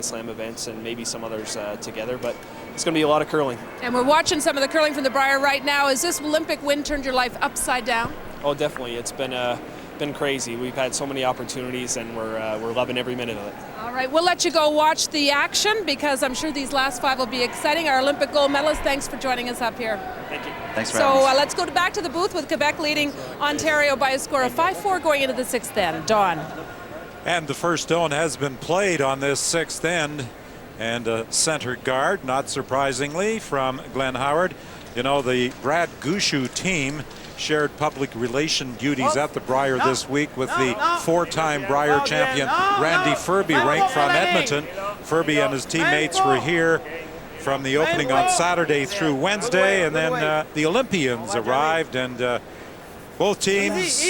slam events and maybe some others together, but it's going to be a lot of curling. And we're watching some of the curling from the Brier right now. Has this Olympic win turned your life upside down? Oh, definitely. It's been crazy. We've had so many opportunities, and we're loving every minute of it. All right, we'll let you go watch the action because I'm sure these last 5 will be exciting. Our Olympic gold medalists, thanks for joining us up here. Thank you. Thanks for having us. Let's go back to the booth with Quebec leading Ontario by a score of 5-4 going into the 6th end. Dawn. And the first stone has been played on this 6th end, and a center guard, not surprisingly, from Glenn Howard. You know, the Brad Gushue team shared public relation duties at the Brier this week with the 4-time Brier champion Randy Furby, ranked from Edmonton. Furby and his teammates were here from the opening on Saturday through Wednesday, and then the Olympians arrived, and both teams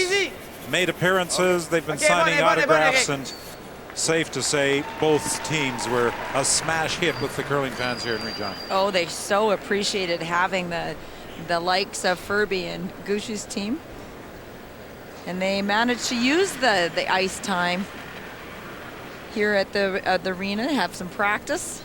made appearances. They've been signing autographs, and safe to say both teams were a smash hit with the curling fans here in Regina. Oh, they so appreciated having the likes of Furby and Gushue's team, and they managed to use the ice time here at the arena, have some practice.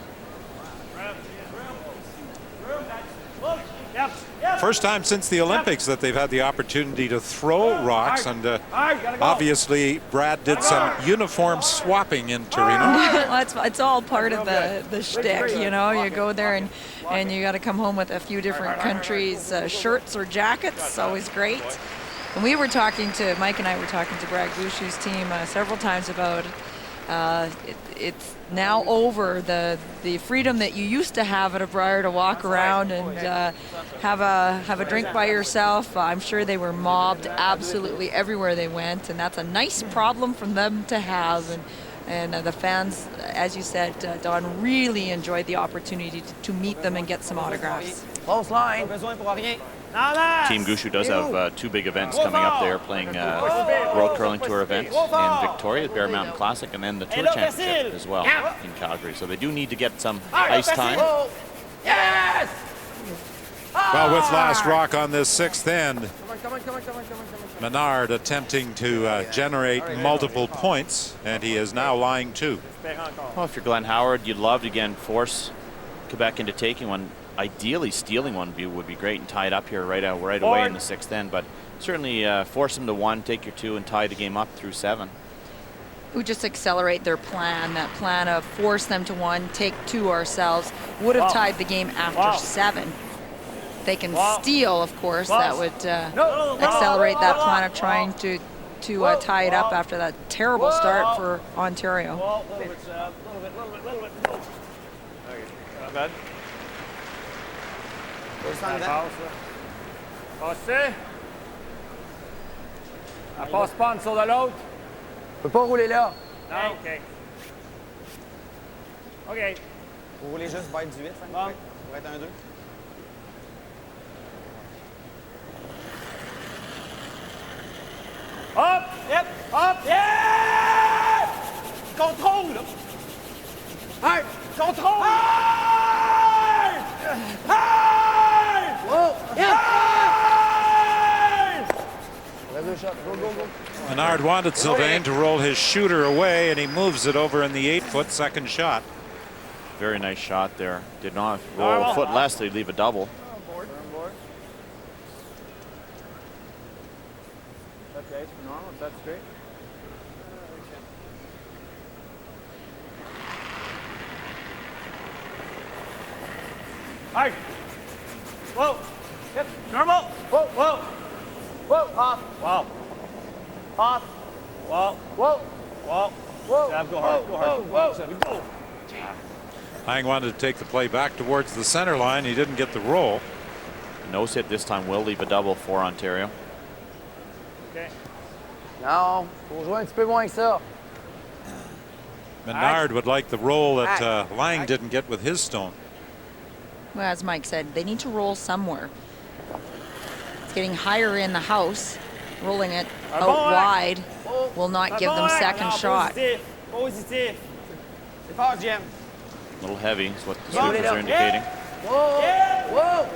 First time since the Olympics that they've had the opportunity to throw rocks, and obviously Brad did some uniform swapping in Torino. Well, it's all part of the shtick, you know. You go there and you got to come home with a few different countries' shirts or jackets. It's always great. And Mike and I were talking to Brad Gushue's team several times about it's now over the freedom that you used to have at a Brier to walk around and have a drink by yourself. I'm sure they were mobbed absolutely everywhere they went, and that's a nice problem for them to have. And the fans, as you said, Don, really enjoyed the opportunity to meet them and get some autographs. Close line. Team Gushue does have 2 big events coming up there, playing World Curling Tour events in Victoria, Bear Mountain Classic, and then the Tour Championship as well in Calgary. So they do need to get some ice time. Yes! Well, with last rock on this 6th end, Menard attempting to generate multiple points, and he is now lying 2. Well, if you're Glenn Howard, you'd love to again force Quebec into taking one. Ideally, stealing one would be great and tie it up here right away in the 6th end, but certainly force them to 1, take your 2, and tie the game up through 7. Who just accelerate their plan, that plan of force them to 1, take 2 ourselves, would have tied the game after 7. They can steal, of course, that would accelerate that plan of trying to tie it up after that terrible start for Ontario. Good. Passez. Elle passe pas en dessous de l'autre. Peut pas rouler là. Non, OK. OK. Vous roulez juste vers du 8, ça Bon. pour être un 2. Hop! Yep! Hop! Yeah! Contrôle! Hey! Contrôle! Hey! Hey! Whoa! Yeah! Hey! Go, go, go. Menard wanted Sylvain to roll his shooter away, and he moves it over in the 8-foot second shot. Very nice shot there. Did not roll a foot less, they'd leave a double. Okay, it's normal. That's great. Hey! Whoa! Yep, normal! Whoa, whoa! Whoa, off! Wow! Off! Whoa! Whoa! Whoa! Whoa! Sab, go hard, go hard. Whoa! Sab, go! Lang wanted to take the play back towards the center line. He didn't get the roll. Nose hit this time will leave a double for Ontario. Okay. Non, faut jouer un petit peu moins que ça. Menard would like the roll that Lang didn't get with his stone. Well, as Mike said, they need to roll somewhere. It's getting higher in the house. Rolling it out wide will not give them second shot. Positif. C'est fort, Jim. A little heavy is what the sweepers are indicating. Whoa! Whoa!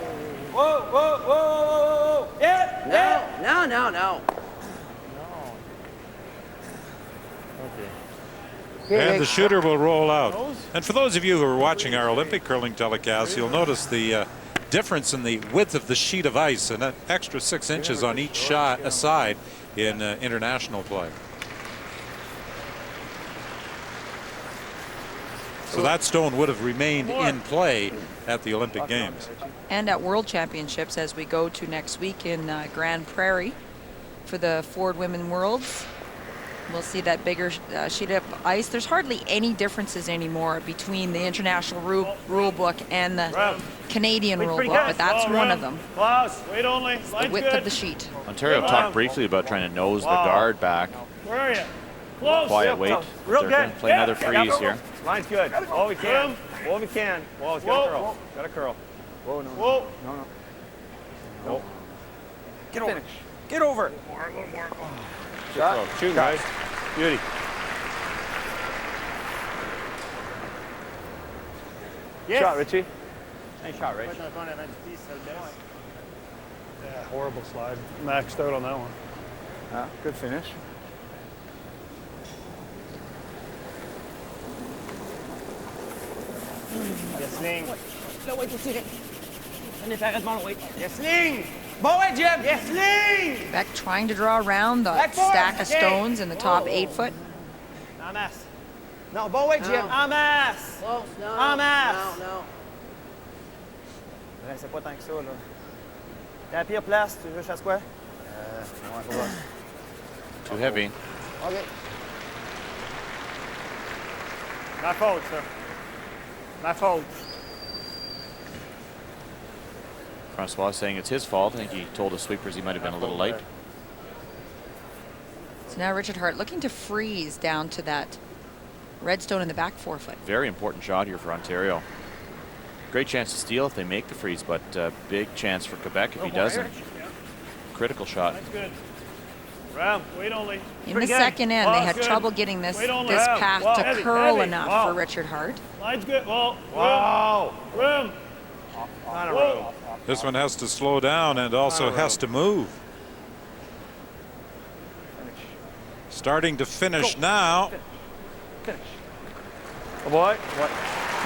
Whoa, whoa, whoa! Yeah! No, no, no, no. And the shooter will roll out. And for those of you who are watching our Olympic curling telecast, you'll notice the difference in the width of the sheet of ice, and an extra 6 inches on each side in international play. So that stone would have remained in play at the Olympic Games. And at World Championships as we go to next week in Grand Prairie for the Ford Women Worlds. We'll see that bigger sheet of ice. There's hardly any differences anymore between the international rule book and the Canadian rule book, but that's one of them. Wait only. The width of the sheet. Ontario talked briefly about trying to nose the guard back. Where are you? Close. Quiet wait. Real They're going to play another freeze here. Line's good. Oh, we can. Oh, we can. Whoa, it's got a curl. Got a curl. Whoa, no. Whoa. No. No. Get over. Get over. Shot. Shoot, guys. Beauty. Yes. Shot, Richie. Nice shot, Rich. Yeah, horrible slide. Maxed out on that one. Good finish. Yes, Là, ouais, tout tiré. On est fait, reste bon, oui. Yes, Ling. Bon, ouais, Jim. Yes, Ling. Beck trying to draw around the Back forward. stack of stones in the top 8 foot. En masse. Non, bon, ouais, Jim. En masse. Close, no. En masse. No. Ouais, c'est pas tant que ça, là. T'es à la pire place, tu veux que je fasse quoi? Ouais, faut voir. Too heavy. OK. Ma faute, ça. Ma faute. Francois saying it's his fault. I think he told the sweepers he might have been a little light. So now Richard Hart looking to freeze down to that red stone in the back 4 foot. Very important shot here for Ontario. Great chance to steal if they make the freeze, but big chance for Quebec if he doesn't. Critical shot. That's good. Round, wait only. In the second end, they had trouble getting this path to curl enough for Richard Hart. Line's good. Whoa. Wow. Room. Not a room. This one has to slow down and also has to move. Starting to finish now. Oh, boy. What?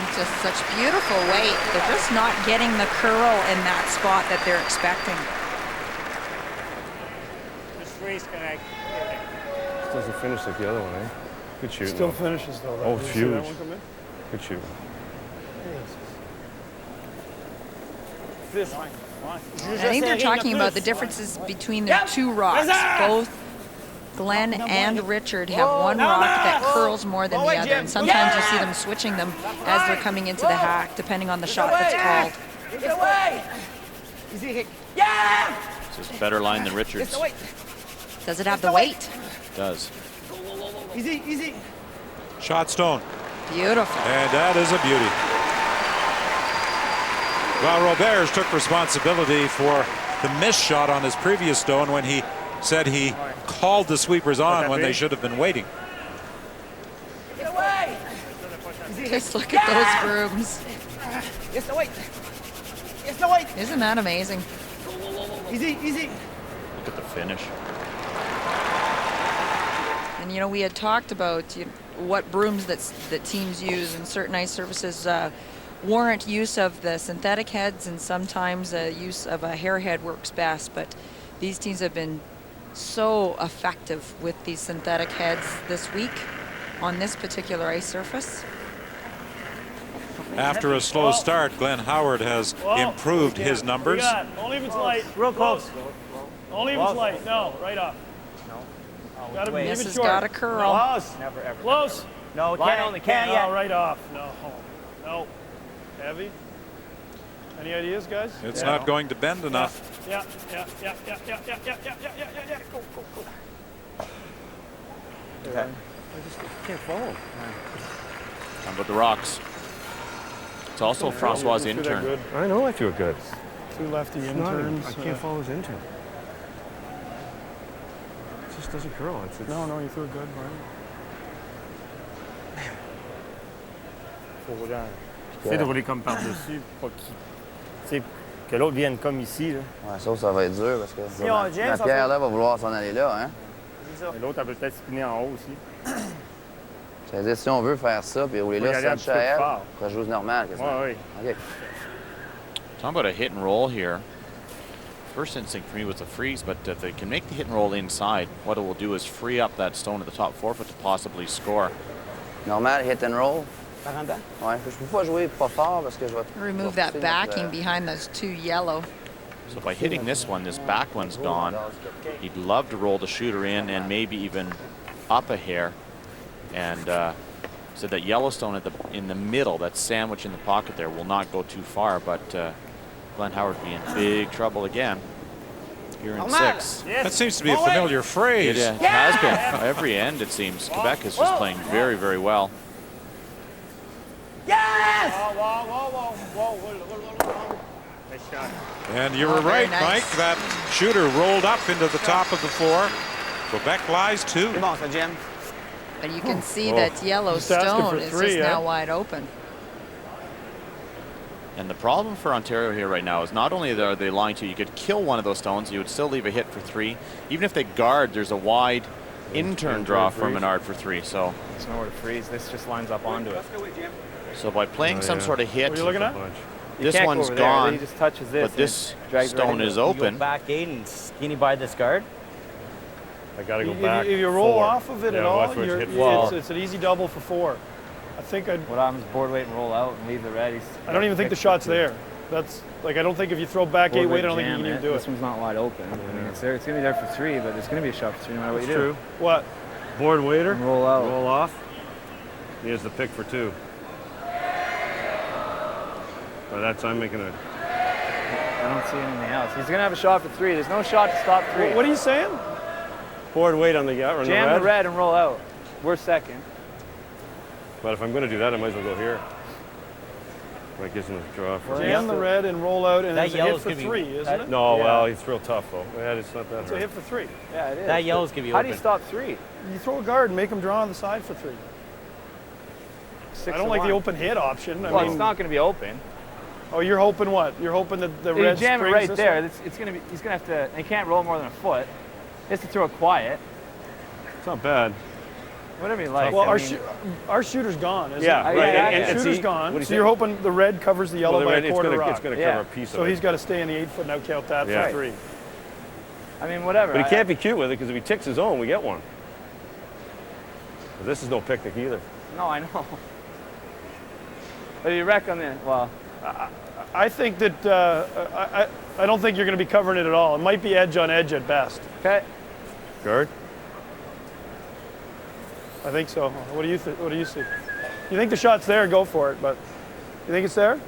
It's just such beautiful weight. They're just not getting the curl in that spot that they're expecting. Just freeze connect. This doesn't finish like the other one, eh? Good shoot. Still finishes though. Oh, Did you it's see that huge. one come in? Good shoot. I think they're talking about the differences between their two rocks. Both Glenn and Richard have one rock that curls more than the other, and sometimes you see them switching them as they're coming into the hack, depending on the shot that's called. Get away! Easy. Yeah! This is a better line than Richard's. Does it have the weight? It does. Easy. Shot stone. Beautiful. And that is a beauty. Well, Roberts took responsibility for the missed shot on his previous stone when he said he called the sweepers on when they should have been waiting. Get away! Just look at those brooms. Yes, the weight. Yes, the weight. Isn't that amazing? Easy. Look at the finish. And you know, we had talked about what brooms that teams use, and certain ice surfaces warrant use of the synthetic heads, and sometimes use of a hair head works best. But these teams have been so effective with these synthetic heads this week on this particular ice surface. After a slow start, Glenn Howard has improved his numbers. Only if it's light. Real close. Only if it's light. No, right off. Gotta be This even has short. got a curl. Close. Never, ever. Close. No, can't yet. No, right off. No. Heavy. Any ideas, guys? It's not going to bend enough. Yeah. Go. Okay. I just can't follow. How about the rocks? It's also Francois' intern. I know I feel good. Two lefty It's not, interns. I can't follow his intern. It just doesn't curl. It's No, you feel good, Brian. Faut rouler essayer de rouler comme par-dessus, pas que l'autre vienne comme ici. Là. Ouais, ça va être dur parce que Si on vient, la ça pierre là va vouloir s'en aller là, hein? Et l'autre, elle peut peut-être spinner en haut aussi. C'est-à-dire, si on veut faire ça, puis rouler Faut y là, aller un ça petit peu elle, fort. ça joue normal. quasiment. Ouais, oui. OK. Talking about a hit and roll here. First instinct for me was a freeze, but if they can make the hit and roll inside, what it will do is free up that stone at the top 4 foot to possibly score. Normal, hit and roll. 40 ans? Ouais, je peux pas jouer pas fort parce que je vais... Remove that backing behind those 2 yellow. So by hitting this one, this back one's gone. He'd love to roll the shooter in and maybe even up a hair. And so that Yellowstone in the middle, that sandwich in the pocket there, will not go too far. But Glenn Howard be in big trouble again here in 6. That seems to be a familiar phrase. It has been. Every end, it seems. Quebec is just playing very, very well. Yes! Nice shot. And you were right, nice. Mike. That shooter rolled up into the top of the 4. Quebec lies 2. C'est bon, ça, Jim. But you can see that yellow Just asking stone for is three, just eh? now wide open. And the problem for Ontario here right now is not only are they lying to you, you could kill one of those stones, you would still leave a hit for 3. Even if they guard, there's a wide in-turn draw for Menard for 3. So There's nowhere to freeze. This just lines up onto it. So by playing some sort of hit, What are you looking at? this one's gone, He just touches this. but this and drags stone is open. back 8 and skinny by this guard. I got to go If back. you roll 4. off of it Yeah, at all, watch where you're, hit it's an easy double for 4. I think What happens? Board weight and roll out and leave the red. I don't even think the shot's there. That's like I don't think if you throw back 8 weight, I don't think you can even do This it. one's not wide open. I mean, it's there. It's gonna be there for 3, but it's gonna be a shot for 3 no matter what you do. True. What? Board waiter. And roll out. Roll off. He has the pick for 2. By that time, making a. I don't see anything else. He's gonna have a shot for 3. There's no shot to stop 3. What are you saying? Board weight on the red. Jam the red and roll out. We're second. But if I'm going to do that, I might as well go here. That gives him a draw. For Jam the red and roll out, and That it's a hit yellow's for gonna be- 3, isn't it? No, Yeah. well, he's real tough though. Yeah, it's not that It's a hard. hit for 3. Yeah, it is. That yellow's gonna be How open. do you stop 3? You throw a guard and make them draw on the side for 3. I don't like the open hit option. I Well, mean, it's not going to be open. oh, you're hoping what? You're hoping that the If you red jam it springs right this there. way? It's going to be. He's going to have to. He can't roll more than a foot. He has to throw it quiet. It's not bad. Whatever you like. Well, I our, mean, our shooter's gone, isn't Yeah, it? right. and Shooter's see, gone. what do you So say? you're hoping the red covers the yellow Well, by the a quarter it's rock. going to Yeah. cover a piece So of it. he's got to stay in the 8 foot. Now count that Yeah. for 3. I mean, whatever. But he can't be cute with it because if he ticks his own, we get one. But this is no picnic either. No, I know. But you wreck on the. Well, I think that I don't think you're going to be covering it at all. It might be edge on edge at best. okay. Guard? I think so. What do you What do you see? You think the shot's there? Go for it. But you think it's there?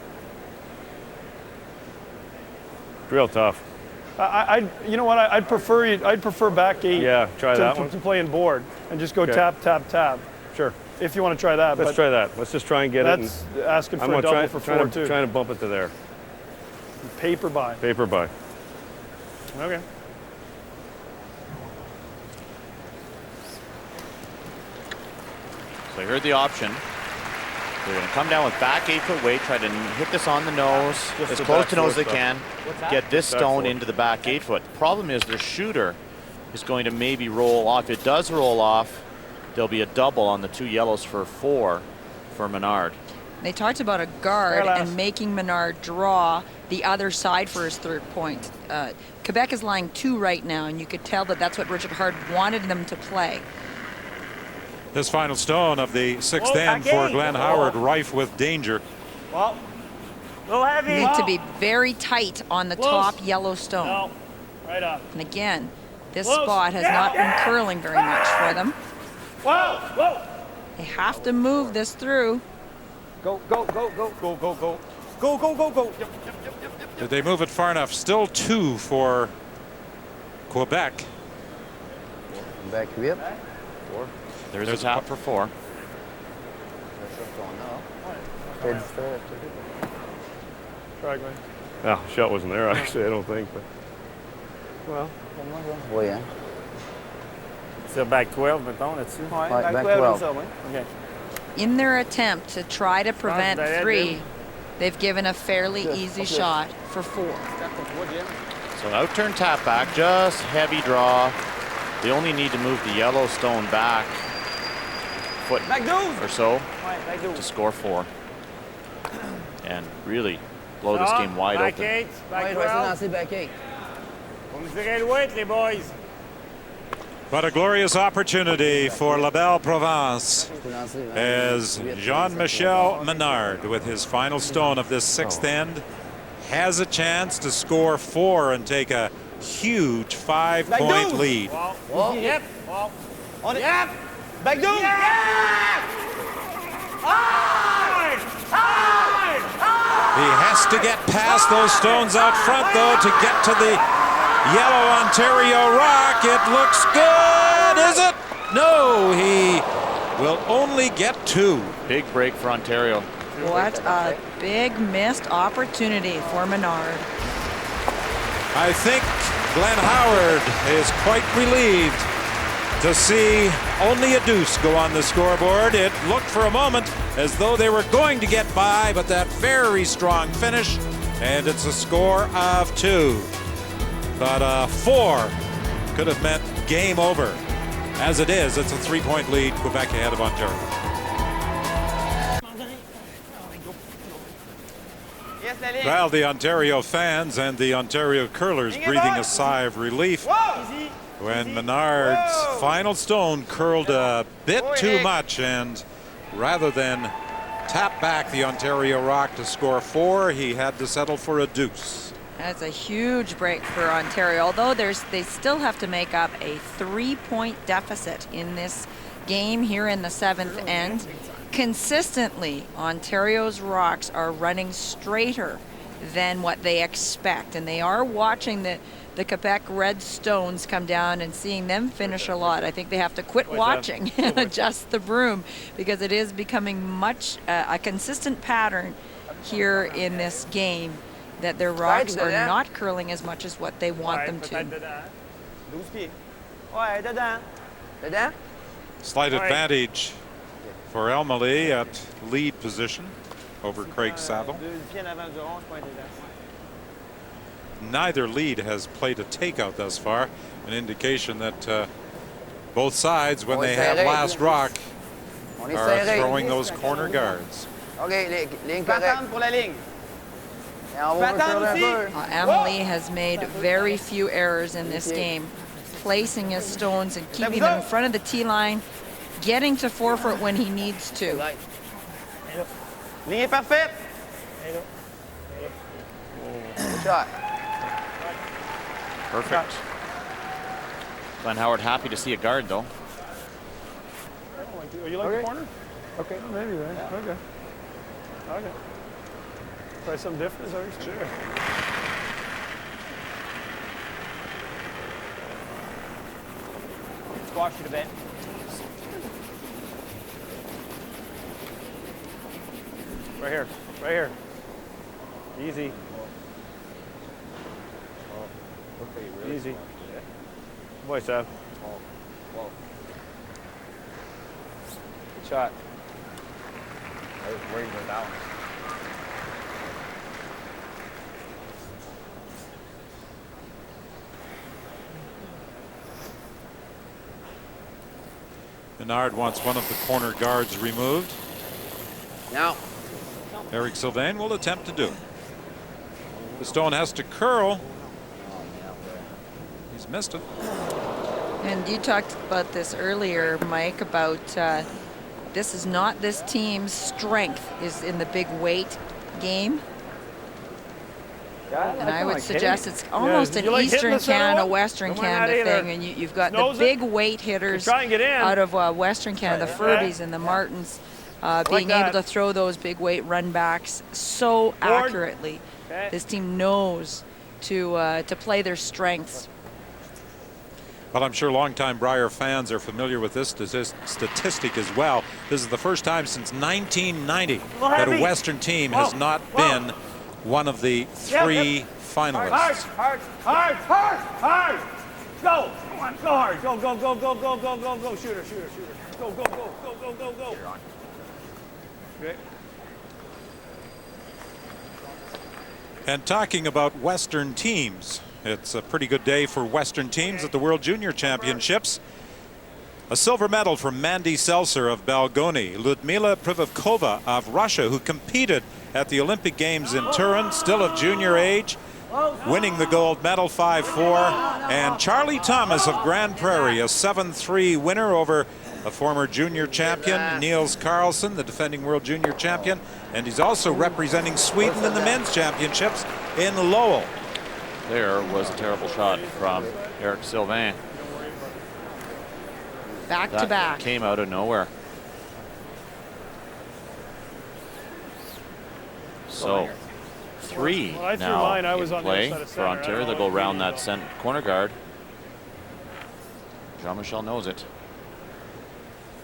Real tough. You know what? I'd prefer back 8. Yeah, try that one. To play in board and just go Okay. tap tap tap. Sure. If you want to try that. Let's but try that. Let's just try and get it. that's asking I'm for a gonna double for 4 too. trying to bump it to there. Paper by. Paper by. Okay. So you heard the option. They're going to come down with back 8 foot weight, try to hit this on the nose, Just as the close back to nose four as they stuff. can. Get this Back stone four. into the back 8 foot. The problem is their shooter is going to maybe roll off. If it does roll off, there'll be a double on the 2 yellows for 4 for Menard. They talked about a guard Carlos. and making Menard draw the other side for his 3rd point. Quebec is lying 2 right now, and you could tell that that's what Richard Hard wanted them to play. This final stone of the 6th Oh, end for Glenn Howard, rife with danger. Well, a little heavy. You need to be very tight on the Close. top yellow stone. No. Right up. And again, this Close. spot has not been curling very much for them. Whoa! Whoa! They have to move this through. Go, go, go, go, go, go, go. Go, go, go, go. Yep. Did they move it far enough? Still 2 for Quebec. Back 8. There's a tap for 4. Try, Glenn. Yeah, shot wasn't there actually, I don't think. But well, Oui, hein? c'est back 12, mettons, là-dessus. Ouais, Ouais, back back 12, 12. ça, ouais. Okay. In their attempt to try to prevent that 3, they've given a fairly easy shot for 4. So out-turn tap back, just heavy draw. They only need to move the yellow stone back foot or so to score 4. And really blow this game wide back open. 8, back Ouais, je vais essayer de 12. lancer back 8. On me dirait le weight, les boys. But a glorious opportunity for La Belle Provence as Jean-Michel Menard, with his final stone of this 6th end, has a chance to score 4 and take a huge 5-point lead. Yep. On it. Yep. Back down. Hard! Hard! He has to get past those stones out front, though, to get to the yellow Ontario rock. It looks good, is it? No, he will only get 2. Big break for Ontario. What a big missed opportunity for Menard. I think Glenn Howard is quite relieved to see only a deuce go on the scoreboard. It looked for a moment as though they were going to get by, but that very strong finish, and it's a score of 2. But 4 could have meant game over. As it is, it's a 3-point lead, Quebec ahead of Ontario. Well, the Ontario fans and the Ontario curlers breathing a sigh of relief when Menard's final stone curled a bit too much, and rather than tap back the Ontario rock to score 4, he had to settle for a deuce. That's a huge break for Ontario, although they still have to make up a 3-point deficit in this game here in the 7th end. Consistently, Ontario's rocks are running straighter than what they expect, and they are watching the Quebec red stones come down and seeing them finish a lot. I think they have to quit watching and adjust the broom, because it is becoming much a consistent pattern here in this game that their rocks are not curling as much as what they want them to. 12 pieds. Ouais, dedans. Dedans? Slight advantage for Elmalie at lead position over Craig Saville. 2 pieds en avant du rond, c'est pas dedans. Neither lead has played a takeout thus far, an indication that both sides, when they have last rock, are throwing those corner guards. OK, ligne Fais correcte. attendre pour la ligne. Et on va reculer un peu. Emily has made very few errors in this game, placing his stones and keeping them in front of the tee line, getting to forefeit when he needs to. Ligne est parfaite. Good shot. Perfect. Glenn Howard happy to see a guard, though. Are you like the corner? Okay, maybe then. Okay. Okay. Try something different, is that sure. Squash it a bit. Right here. Right here. Easy. Easy. Boy, Sav. Good shot. I was worried about that one. Menard wants one of the corner guards removed. Now. Eric Sylvain will attempt to do it. The stone has to curl. He's missed it. And you talked about this earlier, Mike, about this is not this team's strength is in the big weight game. And I would suggest it's almost an Eastern Canada, Western Canada thing. And you've got the big weight hitters out of Western Canada, the Furbies and the Martins, being able to throw those big weight run backs so accurately. This team knows to play their strengths. But I'm sure longtime Brier fans are familiar with this statistic as well. This is the first time since 1990 that a Western team has not been one of the 3 finalists. Hard, hard, hard, hard. Go. Come on, go hard. Go, go, go, go, go, go, go, go. Shooter, shooter, shooter. Go, go, go, go, go, go, go. Okay. And talking about Western teams, it's a pretty good day for Western teams at the World Junior Championships. A silver medal from Mandy Seltzer of Balgoni, Ludmila Privakova of Russia, who competed at the Olympic Games in Turin, still of junior age, winning the gold medal 5-4, and Charlie Thomas of Grand Prairie, a 7-3 winner over a former junior champion, Niels Carlsen, the defending world junior champion, and he's also representing Sweden in the men's championships in Lowell. There was a terrible shot from Eric Sylvain. Back That to back. came out of nowhere. So 3 Well, I threw now mine. I was in on the play other side of for center. I Ontario. don't They'll know go if round you that know. corner guard. Jean-Michel knows it.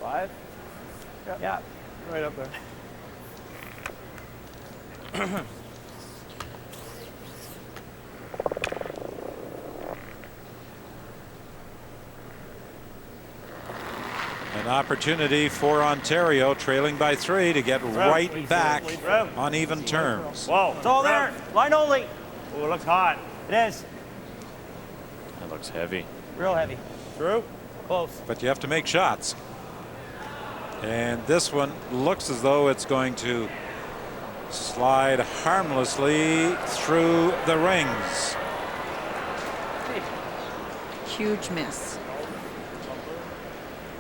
5? Yeah. Right up there. An opportunity for Ontario, trailing by 3, to get right back on even terms. Whoa. It's all there. Line only. Oh, it looks hot. It is. That looks heavy. Real heavy. True. Close. But you have to make shots. And this one looks as though it's going to slide harmlessly through the rings. Huge miss.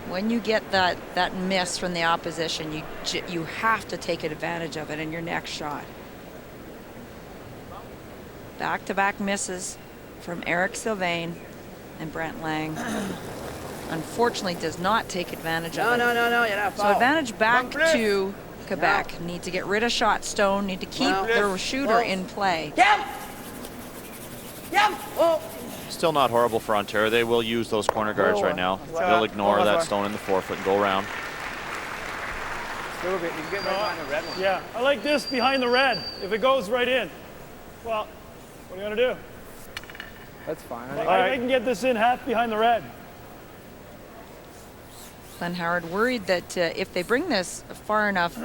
When you get that miss from the opposition, you have to take advantage of it in your next shot. Back-to-back misses from Eric Sylvain and Brent Lang. Unfortunately, does not take advantage of it. No, you're not So foul. advantage back to Quebec. Need to get rid of shot stone. Need to keep their shooter in play. Yep. Oh. Still not horrible for Ontario. They will use those corner guards right now. They'll ignore that stone in the forefoot and go around. You can get right behind the red one. Yeah. I like this behind the red. If it goes right in. Well, what are you going to do? That's fine. I can get this in half behind the red. Glenn Howard worried that if they bring this far enough,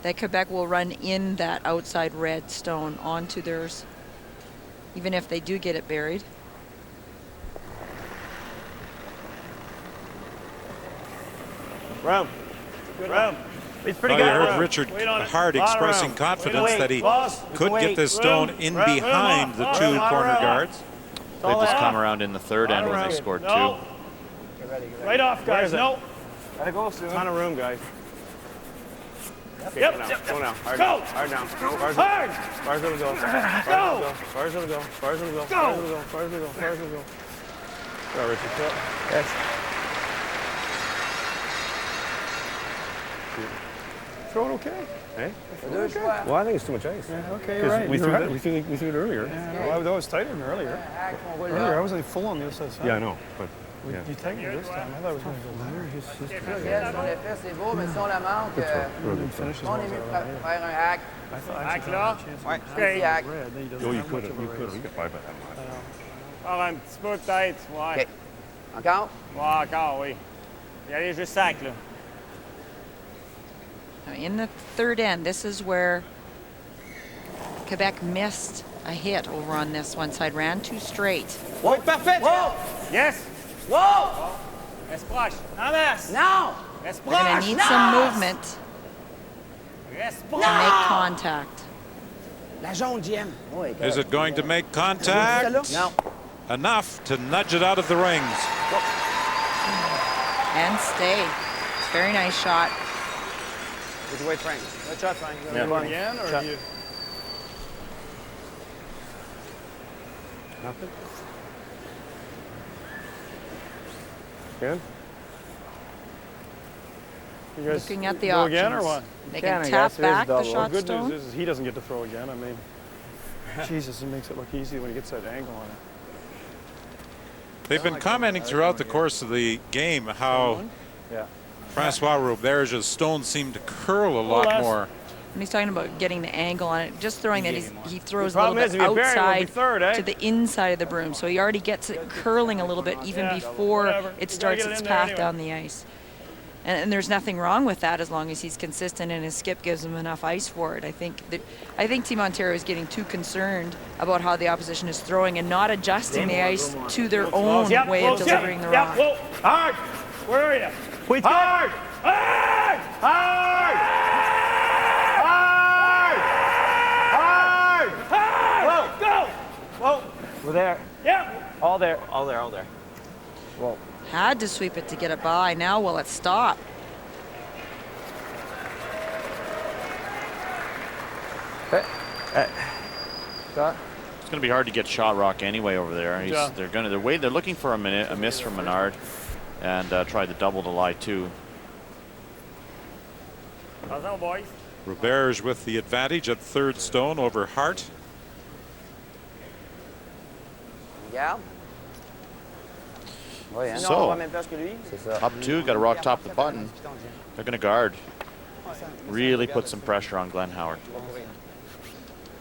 that Quebec will run in that outside red stone onto theirs, even if they do get it buried. Room. Room. It's pretty You good. heard Richard Hart expressing confidence that he could get this stone in behind the 2 corner guards. They've just come around in the third end when they scored 2. Right off, guys. No. Gotta go soon. Ton of room, guys. Yep. Go now. Hard Go. down. Hard down. Hard. Bars will go. Go. Bars will go. Bars will go. Go. Bars will go. Bars will go. Bars will go. Go, Richard. Yes. Throw it okay. Hey? Okay. Well, I think it's too much ice. Yeah, okay, you're right. We You're threw right. we threw it earlier. Yeah, no, that was tighter than earlier. Earlier, I wasn't full on the other side. Yeah, I know, but yeah. You tightened it this time. I thought it was going to go lower. Yes, on effet, c'est beau, mais si on la manque, on est mieux de faire un hack. Hack là? Ouais, un petit hack. Oh, you could have. You could have. You could 5 by that much. Ah, un petit peu peut-être, ouais. OK. Encore? Ouais, encore, oui. Il y a juste sac, là. Now in the third end, this is where Quebec missed a hit over on this one side, ran too straight. Whoa, parfait! Whoa! Yes! Whoa! Reste proche. En masse! Non! Reste They're going proche! to need some movement Reste to proche! make contact. La jaune, GM. Oui, Is it going to make contact? No. Enough to nudge it out of the rings. And stay. It's a very nice shot. Good way, Frank. Good shot, Frank. You gonna go again, or you? Nothing. Again? You guys Looking at the go options. again, or what? They Can, can I tap guess. It is back the double. shot Good stone. news is he doesn't get to throw again. I mean, Jesus, he makes it look easy when he gets that angle on it. They've been commenting throughout the course of the game how Yeah. Francois Roberge's stones seem to curl a lot more. And he's talking about getting the angle on it. Just throwing that he throws a Problem little is, bit if you bury it, it'll be outside third, eh? to the inside of the broom. So he already gets it curling a little bit even Yeah, before whatever. You it gotta starts get it its in there path anyway. down the ice. And there's nothing wrong with that as long as he's consistent and his skip gives him enough ice for it. I think Team Ontario is getting too concerned about how the opposition is throwing and not adjusting the ice to their own way of delivering the rock. Whoa, hard! Where are you? Wait, Hard! Hard! Hard! Hard! Hard! Whoa! Go! Whoa! We're there. Yep! All there. All there. All there. Whoa. Had to sweep it to get it by. Now will it stop? Shot. It's going to be hard to get shot rock anyway over there. Yeah. They're looking for a miss from Menard, and try the double to lie too. Attention, boys. Roberge with the advantage at third stone over Hart. Regarde. Oui, hein? So, Non, pas à la même place que lui. C'est ça. up two, got to rock top the button. They're going to guard. Really put some pressure on Glenn Howard.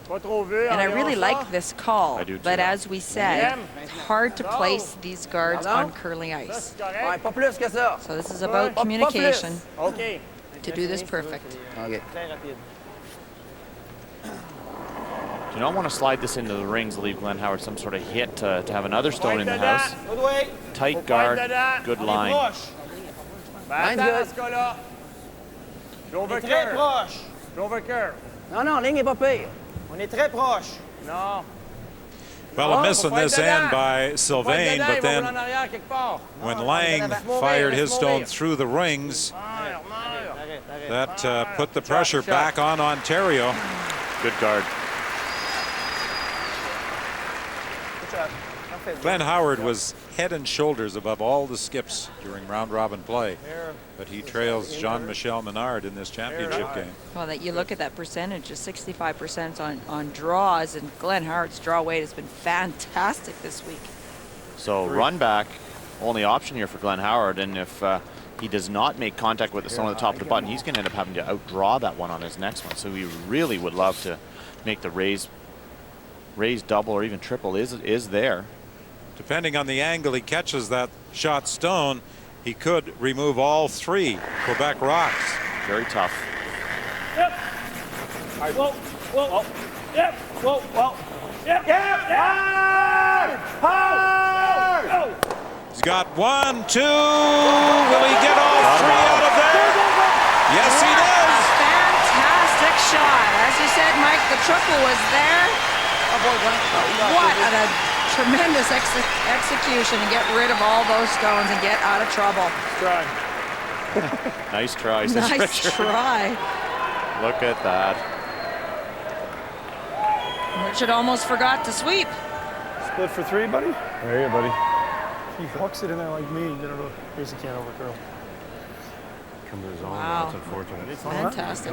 And I really like this call, I do too. but as we said, it's hard to place these guards on curling ice. Ouais, pas plus que ça. So this is about Pas communication Okay. to do this perfect. OK. Do you not want to slide this into the rings, leave Glenn Howard some sort of hit to have another stone in the house? Tight guard, good line. Line's good. Très proche. Overcurve. Non, non, ligne est pas pire. On est très proche. Non. Well, a miss in this end by Sylvain, but then when Lang fired his stone through the rings, that put the pressure back on Ontario. Good guard. Glenn Howard was head and shoulders above all the skips during round robin play, but he trails Jean-Michel Menard in this championship game. Well, that you look at that percentage, is 65% on draws, and Glenn Howard's draw weight has been fantastic this week. So run back, only option here for Glenn Howard, and if he does not make contact with the stone at the top of the button, he's going to end up having to outdraw that one on his next one. So he really would love to make the raise double or even triple is there. Depending on the angle he catches that shot stone, he could remove all three Quebec rocks. Very tough. Yep. Whoa. Whoa. Yep. Whoa. Whoa. Yep. Yep. Hard. Hard. He's got 1, 2. Will he get all three out of there? Yes, he does. Fantastic shot. As you said, Mike, the triple was there. What a tremendous execution to get rid of all those stones and get out of trouble. Nice try, says Nice Richard. try. Look at that. Richard almost forgot to sweep. Split for three, buddy? There you go, buddy. He hooks it in there like me. You know, basically can't overcurl. Come to his own, Wow. that's unfortunate. Fantastic.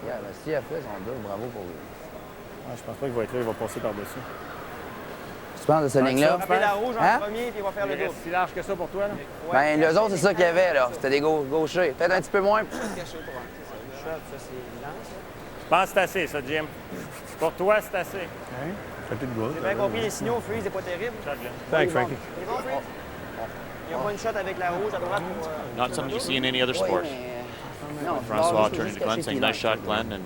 Yeah, mais si elle fait son double, bravo pour lui. Ah, je pense pas qu'il va être là, il va passer par-dessus. Tu penses de cette ligne-là? Frapper la rouge en Hein? premier, puis il va faire le Il double. reste si large que ça pour toi, là? Ben, les autres, c'est ça qu'il y avait, là. C'était des gauchers. Peut-être un petit peu moins. Je pense que c'est assez, ça, Jim. Pour toi, c'est assez. Faites le goal. J'ai bien compris, les signaux, freeze, c'est pas terrible. Thanks, Frankie. C'est bon, freeze? Il y a pas une shot avec la rouge à droite pour... Not something you see in any other sport. Non, Francois turning to Glenn saying, nice shot, Glenn. And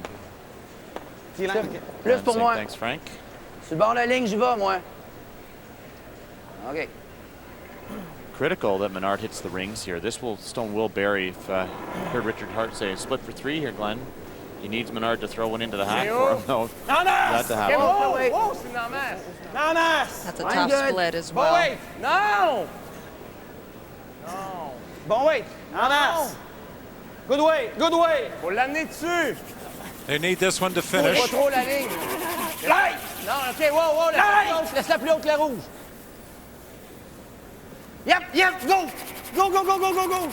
plus pour saying, moi. thanks, Frank. Sur le bord de la ligne, j'y vais, moi. OK. Critical that Menard hits the rings here. This stone will bury. If heard Richard Hart say split for three here, Glenn. He needs Menard to throw one into the hat for him. No, that to happen. Whoa, c'est dans la masse. Dans la masse! That's a tough split as well. Bon weight! Non! Bon weight! En masse! Good weight! Good weight! Faut l'amener dessus! They need this one to Pas finish. trop la ligne. Light! Non, OK, wow, Laisse-la plus haute que la rouge. Yep, go! Go, go, go, go, go, go!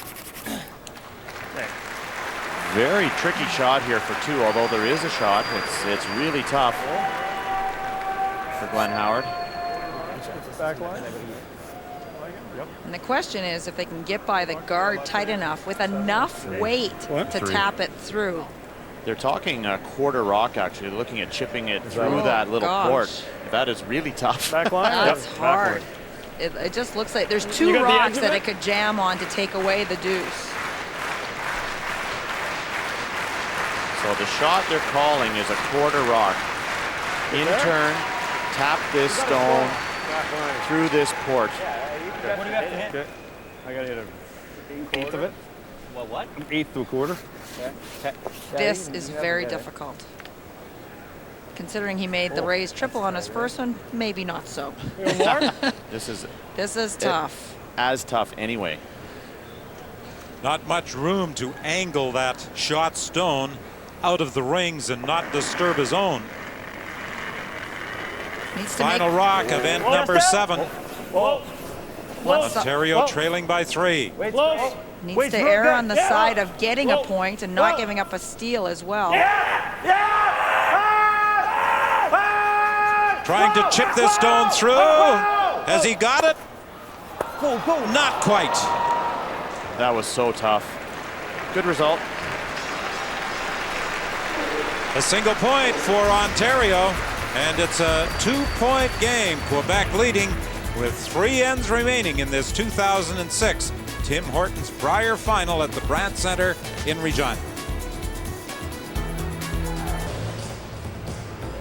Very tricky shot here for two, although there is a shot. It's really tough for Glenn Howard. Back line. And the question is if they can get by the guard tight enough with enough weight to tap it through. They're talking a quarter rock, actually. They're looking at chipping it through Oh, that little gosh. port. That is really tough. Back line? That's hard. It just looks like there's two got the rocks edge of that it? it could jam on to take away the deuce. So the shot they're calling is a quarter rock. In turn, tap this stone through this port. What do you have to hit? I got to hit a Eighth of it. Well, what? Eighth to a quarter. This is very difficult. Considering he made the raise triple on his first one, maybe not so. This is tough. As tough anyway. Not much room to angle that shot stone out of the rings and not disturb his own. Final rock of end number 7. Ontario trailing by 3. Needs to err on the side of getting a point and not giving up a steal as well. Trying to chip this stone through. Has he got it? Not quite. That was so tough. Good result. A single point for Ontario, and it's a 2-point game. Quebec leading with 3 ends remaining in this 2006 Tim Hortons Brier final at the Brandt Centre in Regina.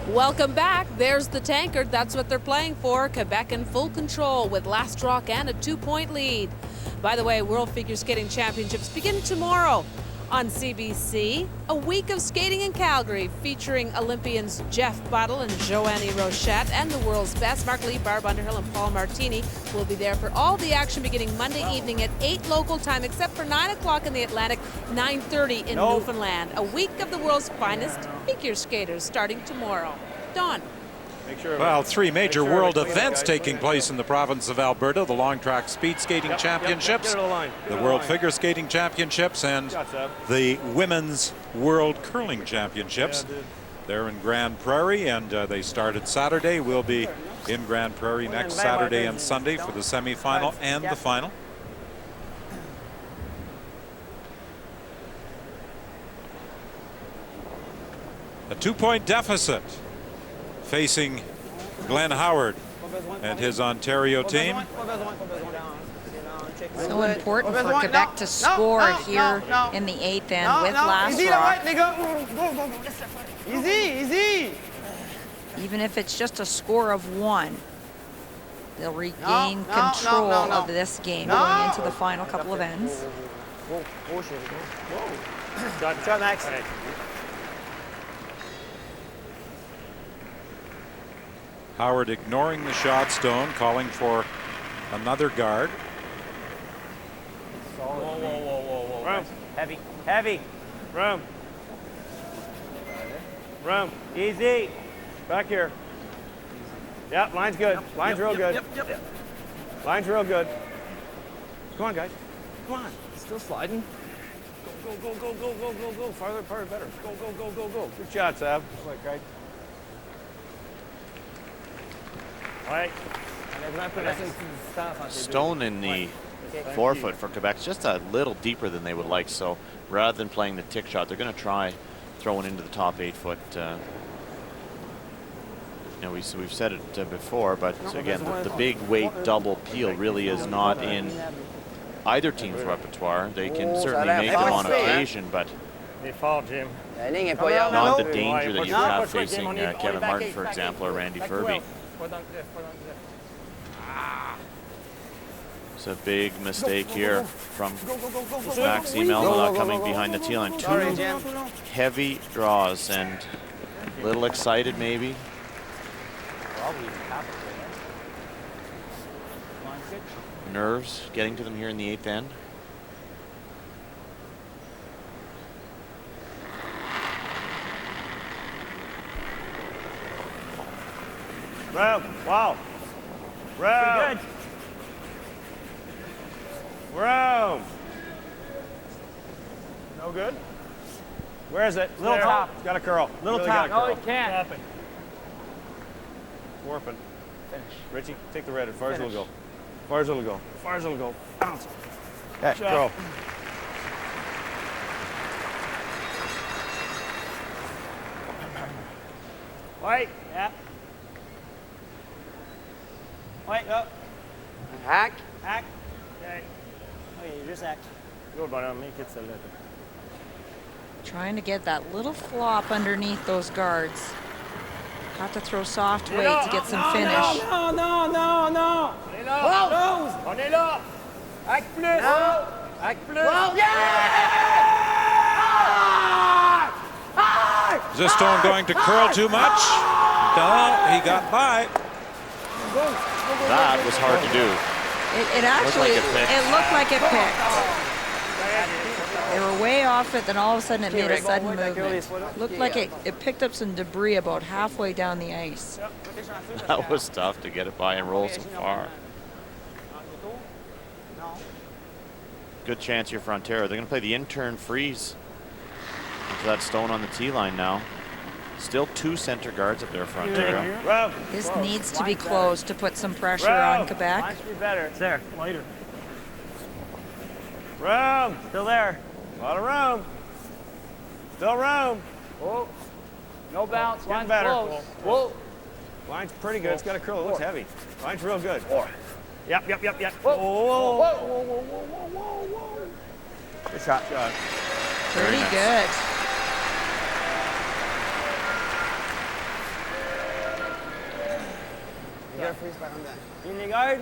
Welcome back. There's the tankard. That's what they're playing for. Quebec in full control with last rock and a 2-point lead. By the way, World Figure Skating Championships begin tomorrow on CBC. A week of skating in Calgary featuring Olympians Jeff Buttle and Joannie Rochette and the world's best Mark Lee, Barb Underhill, and Paul Martini will be there for all the action beginning Monday evening at 8 local time, except for 9 o'clock in the Atlantic, 9:30 in Newfoundland. A week of the world's finest figure skaters starting tomorrow. Don. Well, 3 major world events taking place in the province of Alberta: the long track speed skating championships, the World Figure Skating Championships, and the Women's World Curling Championships. They're in Grand Prairie, and they started Saturday. We'll be in Grand Prairie next Saturday and Sunday for the semifinal and the final. A 2-point deficit facing Glenn Howard and his Ontario team. So important for Quebec to score here in the 8th end with last rock. Easy. Even if it's just a score of 1, they'll regain control of this game going into the final couple of ends. Shot, Max. Howard ignoring the shot stone, calling for another guard. Whoa. Room. Heavy. Room. Easy. Back here. Yep, line's good. Line's real good. Yep. Line's real good. Come on, guys. Come on. Still sliding. Go. Farther apart, better. Go. Good shot, Sav. Right. Stone in the forefoot for Quebec, just a little deeper than they would like. So rather than playing the tick shot, they're going to try throwing into the top 8 foot. We've said it before, but again, the big weight double peel really is not in either team's repertoire. They can certainly make them on occasion, but not the danger that you have facing Kevin Martin, for example, or Randy Furby. It's a big mistake here from Maxime Elmela coming behind the tee line. 2 heavy draws and a little excited maybe. Nerves getting to them here in the 8th end. Room. Wow. Room. Good. Room. No good? Where is it? Little top. It's got a curl. Little top. No, he can't. Warping. Finish. Richie, take the red as far as it'll go. Far as it'll go. Bounce. Okay, curl. White. Yeah. White, up. Hack. Okay. Okay, you just act. Go, but make it so little. Trying to get that little flop underneath those guards. Have to throw soft weight to get some finish. Non. On est là. Hack plus. Back plus. Well, yeah! Is this stone going to curl too much? No, he got by. That was hard to do. It actually, it looked like it picked. They were way off it, then all of a sudden it made a sudden movement. Looked like it picked up some debris about halfway down the ice. That was tough to get it by and roll so far. Good chance here for Ontario. They're going to play the intern freeze into that stone on the tee line now. Still 2 center guards up there for Ontario. This needs to be closed to put some pressure on Quebec. Might be better. It's there. Lighter. Room. Still there. A lot of room. Still room. Whoa. No bounce. Getting Line's better. close. Whoa. Line's pretty good. It's got a curl. It looks heavy. Line's real good. Yep. Whoa. Whoa. Whoa. Good shot. Pretty good. In les gardes.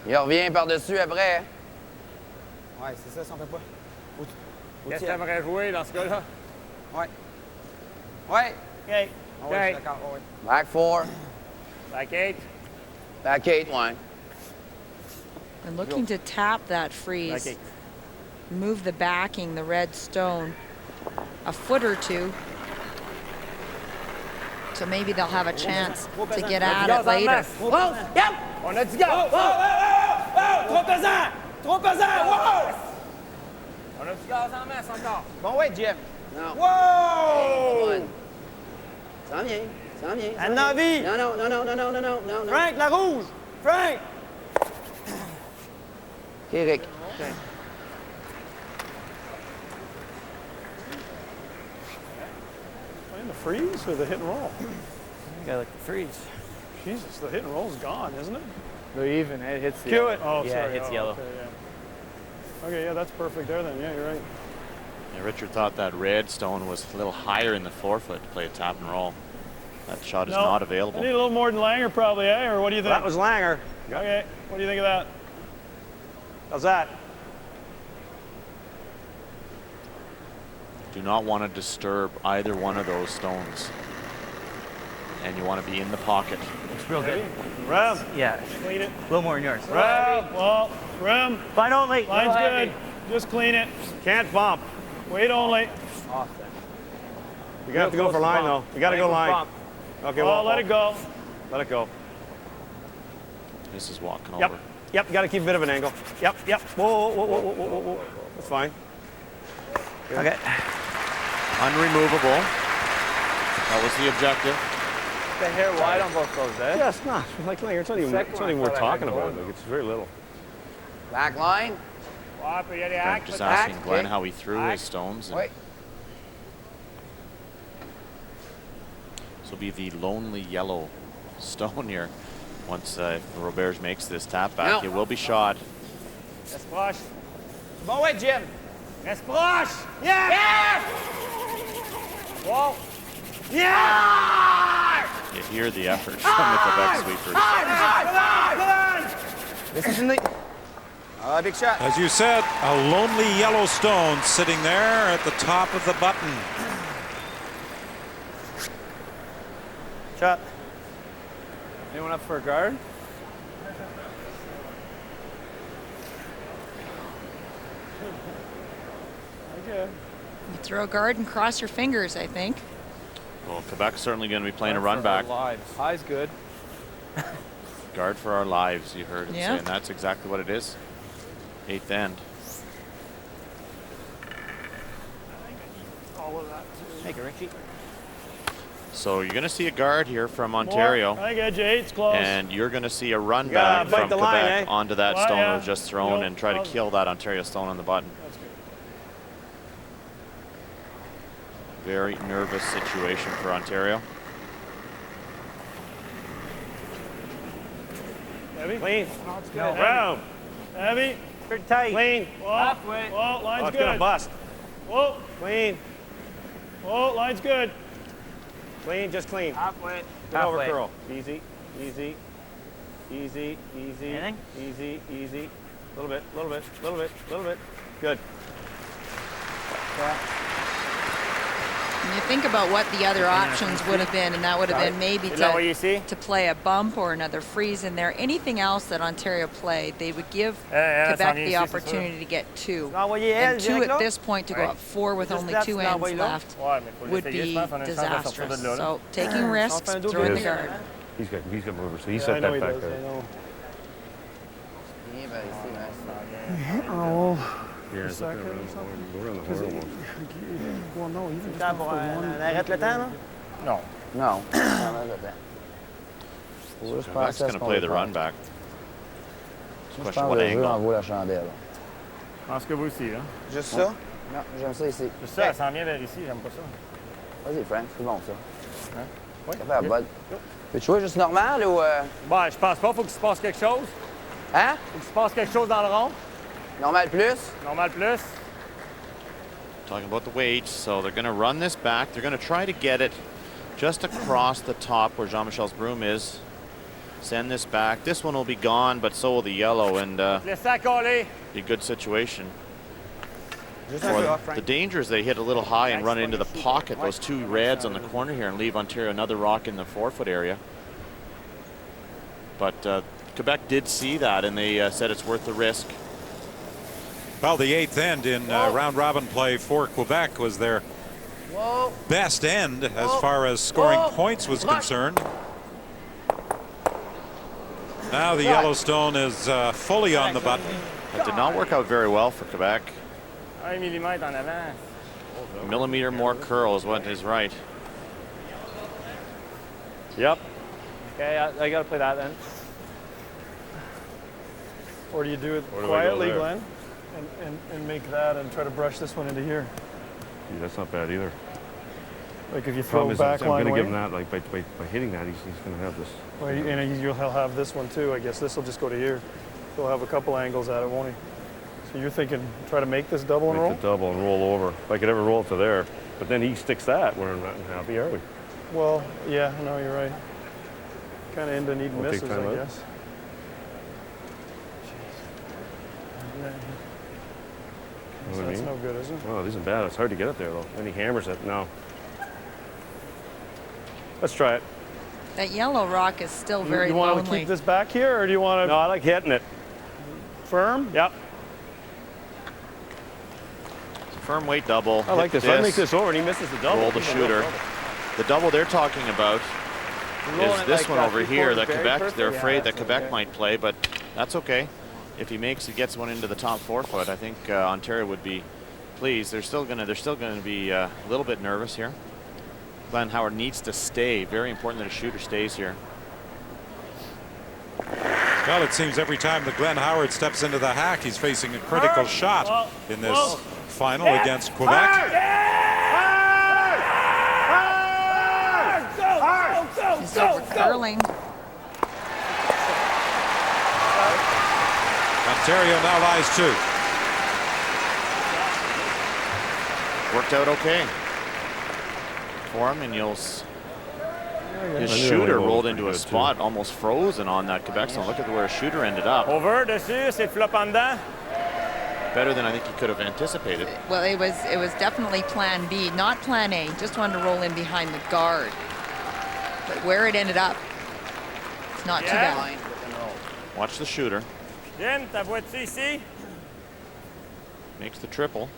Il revient par-dessus après. Ouais, c'est ça, si on fait pas. Qu'est-ce que t'aimerais jouer dans ce cas-là? Ouais. Ouais. OK. Ouais, je suis d'accord. Ouais. Back 4. Back 8. Back 8, ouais. And looking to tap that freeze. Back 8. Move the backing, the red stone, a foot or two. So maybe they'll have a chance to get at it later. Whoa. Yep. On a du gaz. Trop pesant. Trop pesant. Wow. On a du gaz en masse encore. Bon, ouais, Jim. Non. Wow. Ça vient. Ça vient. Un envie. Non. Frank, la rouge. Frank. OK, Rick. Playing the freeze or the hit and roll? You got like the freeze. Jesus, the hit and roll's gone, isn't it? They're even. It hits the Cue it. Oh, yeah, sorry. it hits Oh, yellow. Okay, yeah. Okay, yeah, that's perfect there then. Yeah, you're right. Yeah, Richard thought that red stone was a little higher in the forefoot to play a tap and roll. That shot is not I available. need a little more than Langer probably, eh? Or what do you think? That was Langer. Okay, what do you think of that? How's that? Do not want to disturb either one of those stones. And you want to be in the pocket. Looks real good. Rim. Yeah. Clean it. A little more than yours. Rim. Well, rim. Fine only. Line's good. Just clean it. Can't bump. Wait only. You have to go for line though. You got to go line. Okay. Oh, let it go. Let it go. This is walking Yep. over. Yep. You got to keep a bit of an angle. Yep. Whoa. That's fine. Okay. Unremovable. That was the objective. The hair wide on both those, eh? Yeah, it's not. Like Langer, it's not even worth talking about. Like, it's very little. Back line. Frank just asking Glenn how he threw his stones. Wait. This will be the lonely yellow stone here. Once if Roberge makes this tap back, it will be shot. That's flush. Bon, ouais, Jim. That's flush. Yeah. Whoa. Yeah! You hear the effort from the Quebec sweepers. Come on. This is in the... big shot. As you said, a lonely yellow stone sitting there at the top of the button. Shot. Anyone up for a guard? Okay. You throw a guard and cross your fingers, I think. Well, Quebec's certainly going to be playing a run back. High's good. Guard for our lives, you heard it Yeah. say, and that's exactly what it is. 8th end. All of that. Take it, Richie. So you're going to see a guard here from Ontario. I think edge 8's close. And you're going to see a run gotta back bite from the Quebec line, eh? onto that Well, stone yeah. that was just thrown Yep. and try to kill that Ontario stone on the button. That's good. Very nervous situation for Ontario. Heavy. Clean. Oh, it's good. No, Heavy. round. Heavy. Pretty tight. Clean. Whoa. Halfway. Whoa, line's Oh, it's good. gonna bust. Whoa. Clean. Whoa, line's good. Clean. Just clean. Halfway. Get over Halfway. curl. Easy. Easy. Easy. Easy. Anything? Easy. Easy. Little bit, little bit, little bit, little bit. Good. And you think about what the other options would have been, and that would have been maybe to play a bump or another freeze in there. Anything else that Ontario played, they would give Quebec the opportunity to get 2. And 2 at this point to go up 4 with only 2 ends left would be disastrous. So taking risks, throwing the guard. He's got movers, so he set that back there. Oh. Yeah, it's Second okay, or something? we're on the horror one. Well, no, even just On arrête le temps, là? Non. Non. Quebec's going to play the run back. It's a Moi, je question pense what que le jeu en angle. vaut la chandelle. Je pense que vous aussi, hein? Juste ça? Non, j'aime ça ici. Juste ça, elle s'en vient vers ici, j'aime pas ça. Vas-y, Frank, c'est bon ça. Hein? Oui. Ça fait la bonne. Peux-tu jouer juste normal ou. Ben, je pense pas, faut qu'il se passe quelque chose. Hein? Faut qu'il se passe quelque chose dans le rond. Normal plus? Normal plus. Talking about the weights, so they're going to run this back. They're going to try to get it just across the top where Jean-Michel's broom is. Send this back. This one will be gone, but so will the yellow, and Laisse ça coller. be a good situation. The danger is they hit a little high and run into the pocket, those 2 reds on the corner here, and leave Ontario another rock in the 4-foot area. But Quebec did see that, and they said it's worth the risk. Well, the 8th end in round-robin play for Quebec was their best end as far as scoring points was concerned. Now the Yellowstone is fully on the button. That did not work out very well for Quebec. 1 millimètre en avant. A millimeter more curl is what is right. Yep. Okay, I got to play that then. Or do you do it quietly, Glenn, and make that and try to brush this one into here? Yeah, that's not bad either. Like if you throw back line I'm going to away? give him that, like by hitting that, he's going to have this. Well, and he'll have this one too. I guess this will just go to here. He'll have a couple angles at it, won't he? So you're thinking try to make this double and roll? Make the double and roll over. If I could ever roll it to there. But then he sticks that. We're not happy, are we? Well, yeah, no, you're right. Kind of end of need We'll take misses, time I out. guess. Yeah. You know So what I that's mean? no good, is it? Well, it isn't bad. It's hard to get it there, though. Then he hammers it. No. Let's try it. That yellow rock is still very You want to lonely. keep this back here, or do you want to? No, I like hitting it. Firm? Yep. It's a firm weight double. I like Hit this. I make this over, and he misses the double. Roll the shooter. The double they're talking about is this one over here that Quebec, they're afraid that Quebec might play, but that's okay. If he gets one into the top 4-foot, I think Ontario would be pleased. They're still going to be a little bit nervous here. Glenn Howard needs to stay. Very important that a shooter stays here. Well, it seems every time that Glenn Howard steps into the hack, he's facing a critical shot in this final against Quebec. He's over curling. Ontario now lies 2. Worked out okay for him, and his shooter rolled into a spot almost frozen on that Quebec zone. Look at where his shooter ended up. Over, dessus, c'est flop en dedans. Better than I think he could have anticipated. Well, it was definitely plan B, not plan A. Just wanted to roll in behind the guard. But where it ended up, it's not too bad. Watch the shooter. Jim, ta voiture ici? Makes the triple.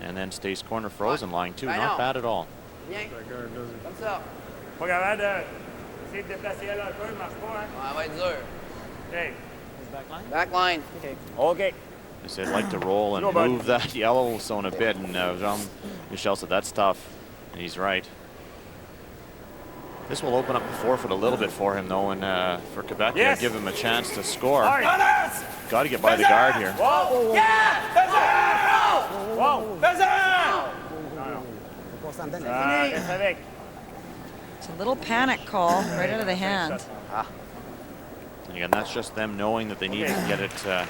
And then stays corner frozen, lying 2. Not bad at all. Bien. Comme ça. Pas capable de essayer de déplacer elle un peu, il marche pas, hein? Ouais, elle va être dur. Okay. Back line. Okay. Okay. They said like to roll and No, bud. move that yellow zone a bit, and Jean-Michel said that's tough, and he's right. This will open up the 4-foot a little bit for him, though, and for Quebec, Yes. give him a chance to score. All right. Got to get by the guard here. Whoa. Whoa. Reste avec. It's a little panic call right out of the hand. And again, that's just them knowing that they need to get it out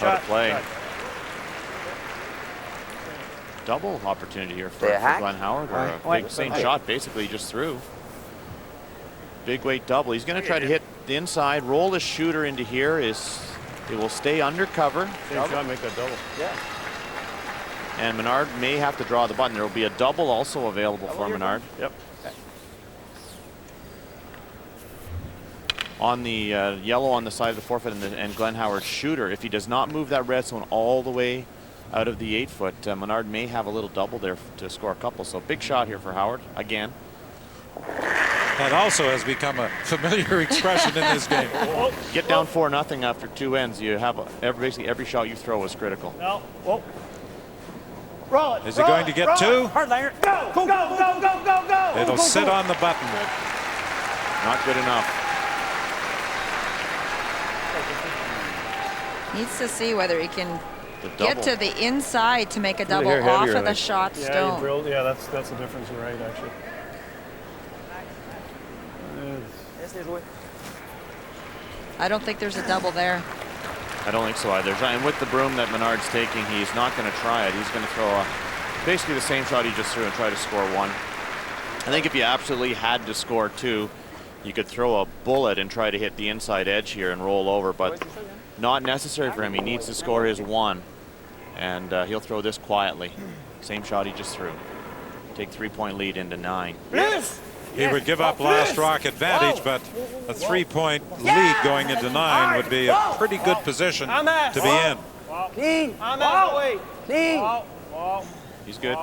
of play. Double opportunity here for Glenn Howard, where a big same shot basically just threw. Big weight double. He's going to try to hit the inside, roll the shooter into here. Is They will stay under cover. Same shot, make that double. Yeah. And Menard may have to draw the button. There will be a double also available for Menard. Yep. On the yellow on the side of the forfeit and Glenn Howard's shooter, if he does not move that red zone all the way out of the 8-foot, Menard may have a little double there to score a couple. So big shot here for Howard again. That also has become a familiar expression in this game. Get down 4-0 after 2 ends. You have basically every shot you throw is critical. No. Whoa. Roll it. Is he going to get 2? Hardliner. Go. Go. Go. Go. Go. Go. Go. It'll sit on the button. Not good enough. Needs to see whether he can get to the inside to make a double Here, off heavier, of the like. shot Yeah, stone. you drilled. Yeah, that's the difference. You're right, actually. I don't think there's a double there. I don't think so either. And with the broom that Menard's taking, he's not going to try it. He's going to throw basically the same shot he just threw and try to score 1. I think if you absolutely had to score 2, you could throw a bullet and try to hit the inside edge here and roll over, but not necessary for him. He needs to score his 1, and he'll throw this quietly. Same shot he just threw. Take 3-point lead into 9. He would give up last rock advantage, but a 3-point lead going into 9 would be a pretty good position to be in. Clean. Clean. He's good.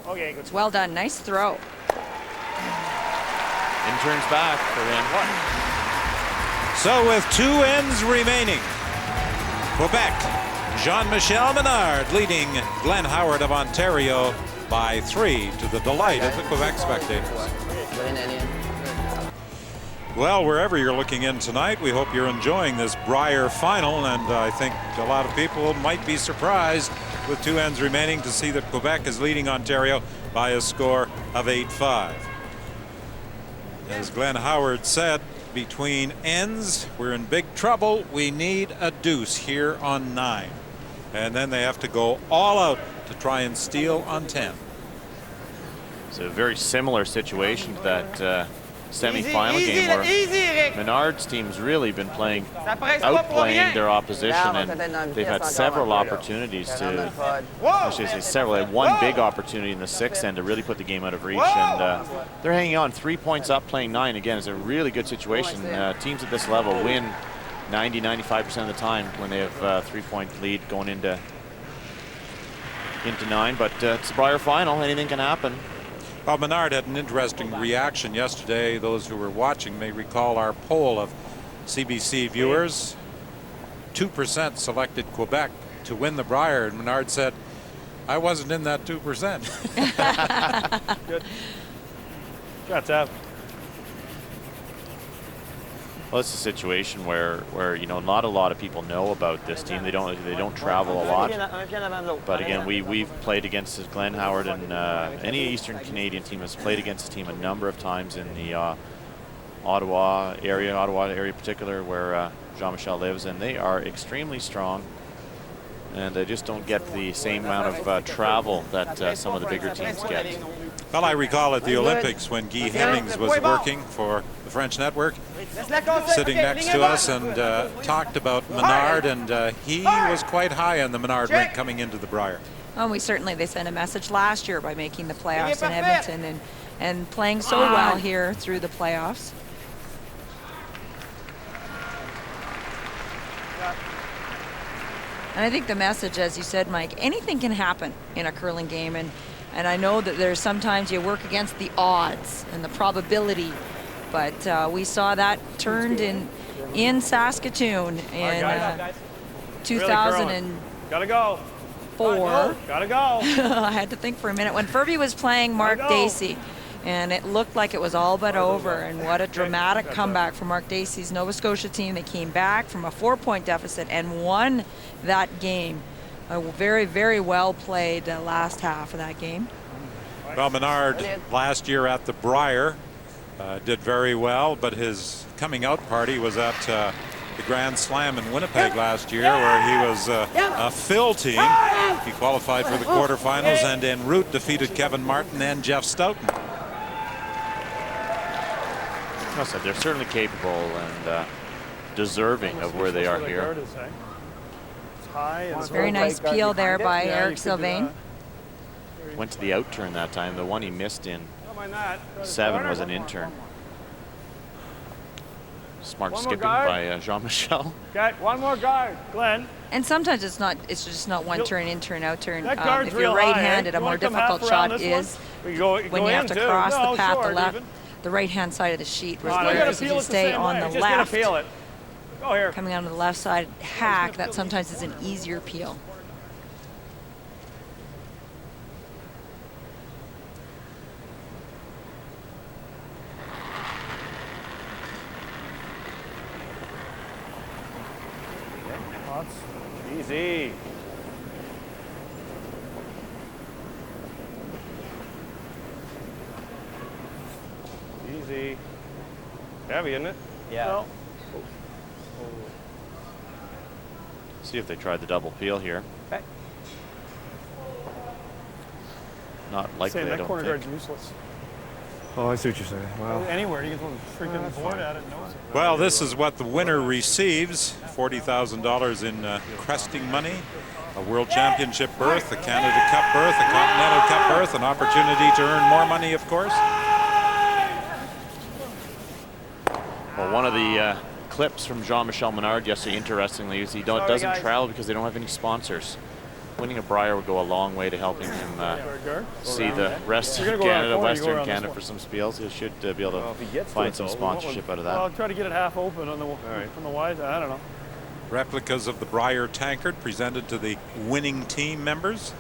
Okay, good. It's well done. Nice throw. In turns back for him. So with 2 ends remaining, Quebec, Jean-Michel Menard leading Glenn Howard of Ontario by 3 to the delight of the Quebec spectators. Well, wherever you're looking in tonight, we hope you're enjoying this Brier final, and I think a lot of people might be surprised with 2 ends remaining to see that Quebec is leading Ontario by a score of 8-5. As Glenn Howard said, between ends, we're in big trouble. We need a deuce here on 9. And then they have to go all out to try and steal on 10. It's a very similar situation to that semi-final game where Menard's team's really been outplaying their opposition, and they've had several opportunities to, I should say several, they had one big opportunity in the 6th end to really put the game out of reach, and they're hanging on 3 points up playing 9. Again, it's a really good situation. Teams at this level win 90-95% of the time when they have a 3-point lead going into 9, but it's a Brier final. Anything can happen. Well, Menard had an interesting reaction yesterday. Those who were watching may recall our poll of CBC viewers. 2% selected Quebec to win the Brier, and Menard said, I wasn't in that 2%. Good. Shot tap. Well, it's a situation where you know not a lot of people know about this team. They don't travel a lot. But again, we've played against Glenn Howard, and any Eastern Canadian team has played against the team a number of times in the Ottawa area in particular, where Jean-Michel lives, and they are extremely strong. And they just don't get the same amount of travel that some of the bigger teams get. Well, I recall at the Olympics when Guy Hemmings was working for the French network, sitting next to us, and talked about Menard, and he was quite high on the Menard rink coming into the Brier. Well, they sent a message last year by making the playoffs in Edmonton and playing so well here through the playoffs. And I think the message, as you said, Mike, anything can happen in a curling game, and I know that there's sometimes you work against the odds and the probability, but we saw that turned in Saskatoon in 2004. Gotta go. Gotta go. I had to think for a minute when Furby was playing Mark Dacey, and it looked like it was all but over. And what a dramatic comeback for Mark Dacey's Nova Scotia team. They came back from a 4-point deficit and won that game. A very, very well played last half of that game. Well, Menard last year at the Brier did very well, but his coming out party was at the Grand Slam in Winnipeg last year, where he was a fill team. He qualified for the quarterfinals and en route defeated Kevin Martin and Jeff Stoughton. They're certainly capable and deserving of where they are here. high. And Very nice peel there by Eric Sylvain. Went to the out turn that time. The one he missed in 7 was an in turn. Smart skipping by Jean-Michel. Okay, one more guard. Glenn. And sometimes it's just not one turn, in turn, out turn. That guard's If you're real high, right-handed, eh? a more difficult shot is when you have to cross the path, the right-hand side of the sheet. Whereas if you stay on the left, coming onto the left side hack, that sometimes is an easier peel. Easy. Easy. Heavy, isn't it? Yeah. No. See if they tried the double peel here. Okay. Not likely, Saying I that don't corner think. guard's useless. Oh, I see what you're saying. Wow. Anywhere, you can throw a freaking board at it. No. Well, this is what the winner receives. $40,000 in cresting money, a World Championship berth, a Canada Cup berth, a Continental Cup berth, an opportunity to earn more money, of course. Well, one of the clips from Jean-Michel Menard yesterday, interestingly, is he doesn't travel because they don't have any sponsors. Winning a Brier would go a long way to helping him see the rest of Canada, Western Canada for some spiels. He should be able to find some sponsorship out of that. Well, I'll try to get it half open on the from the wide. I don't know. Replicas of the Brier tankard presented to the winning team members.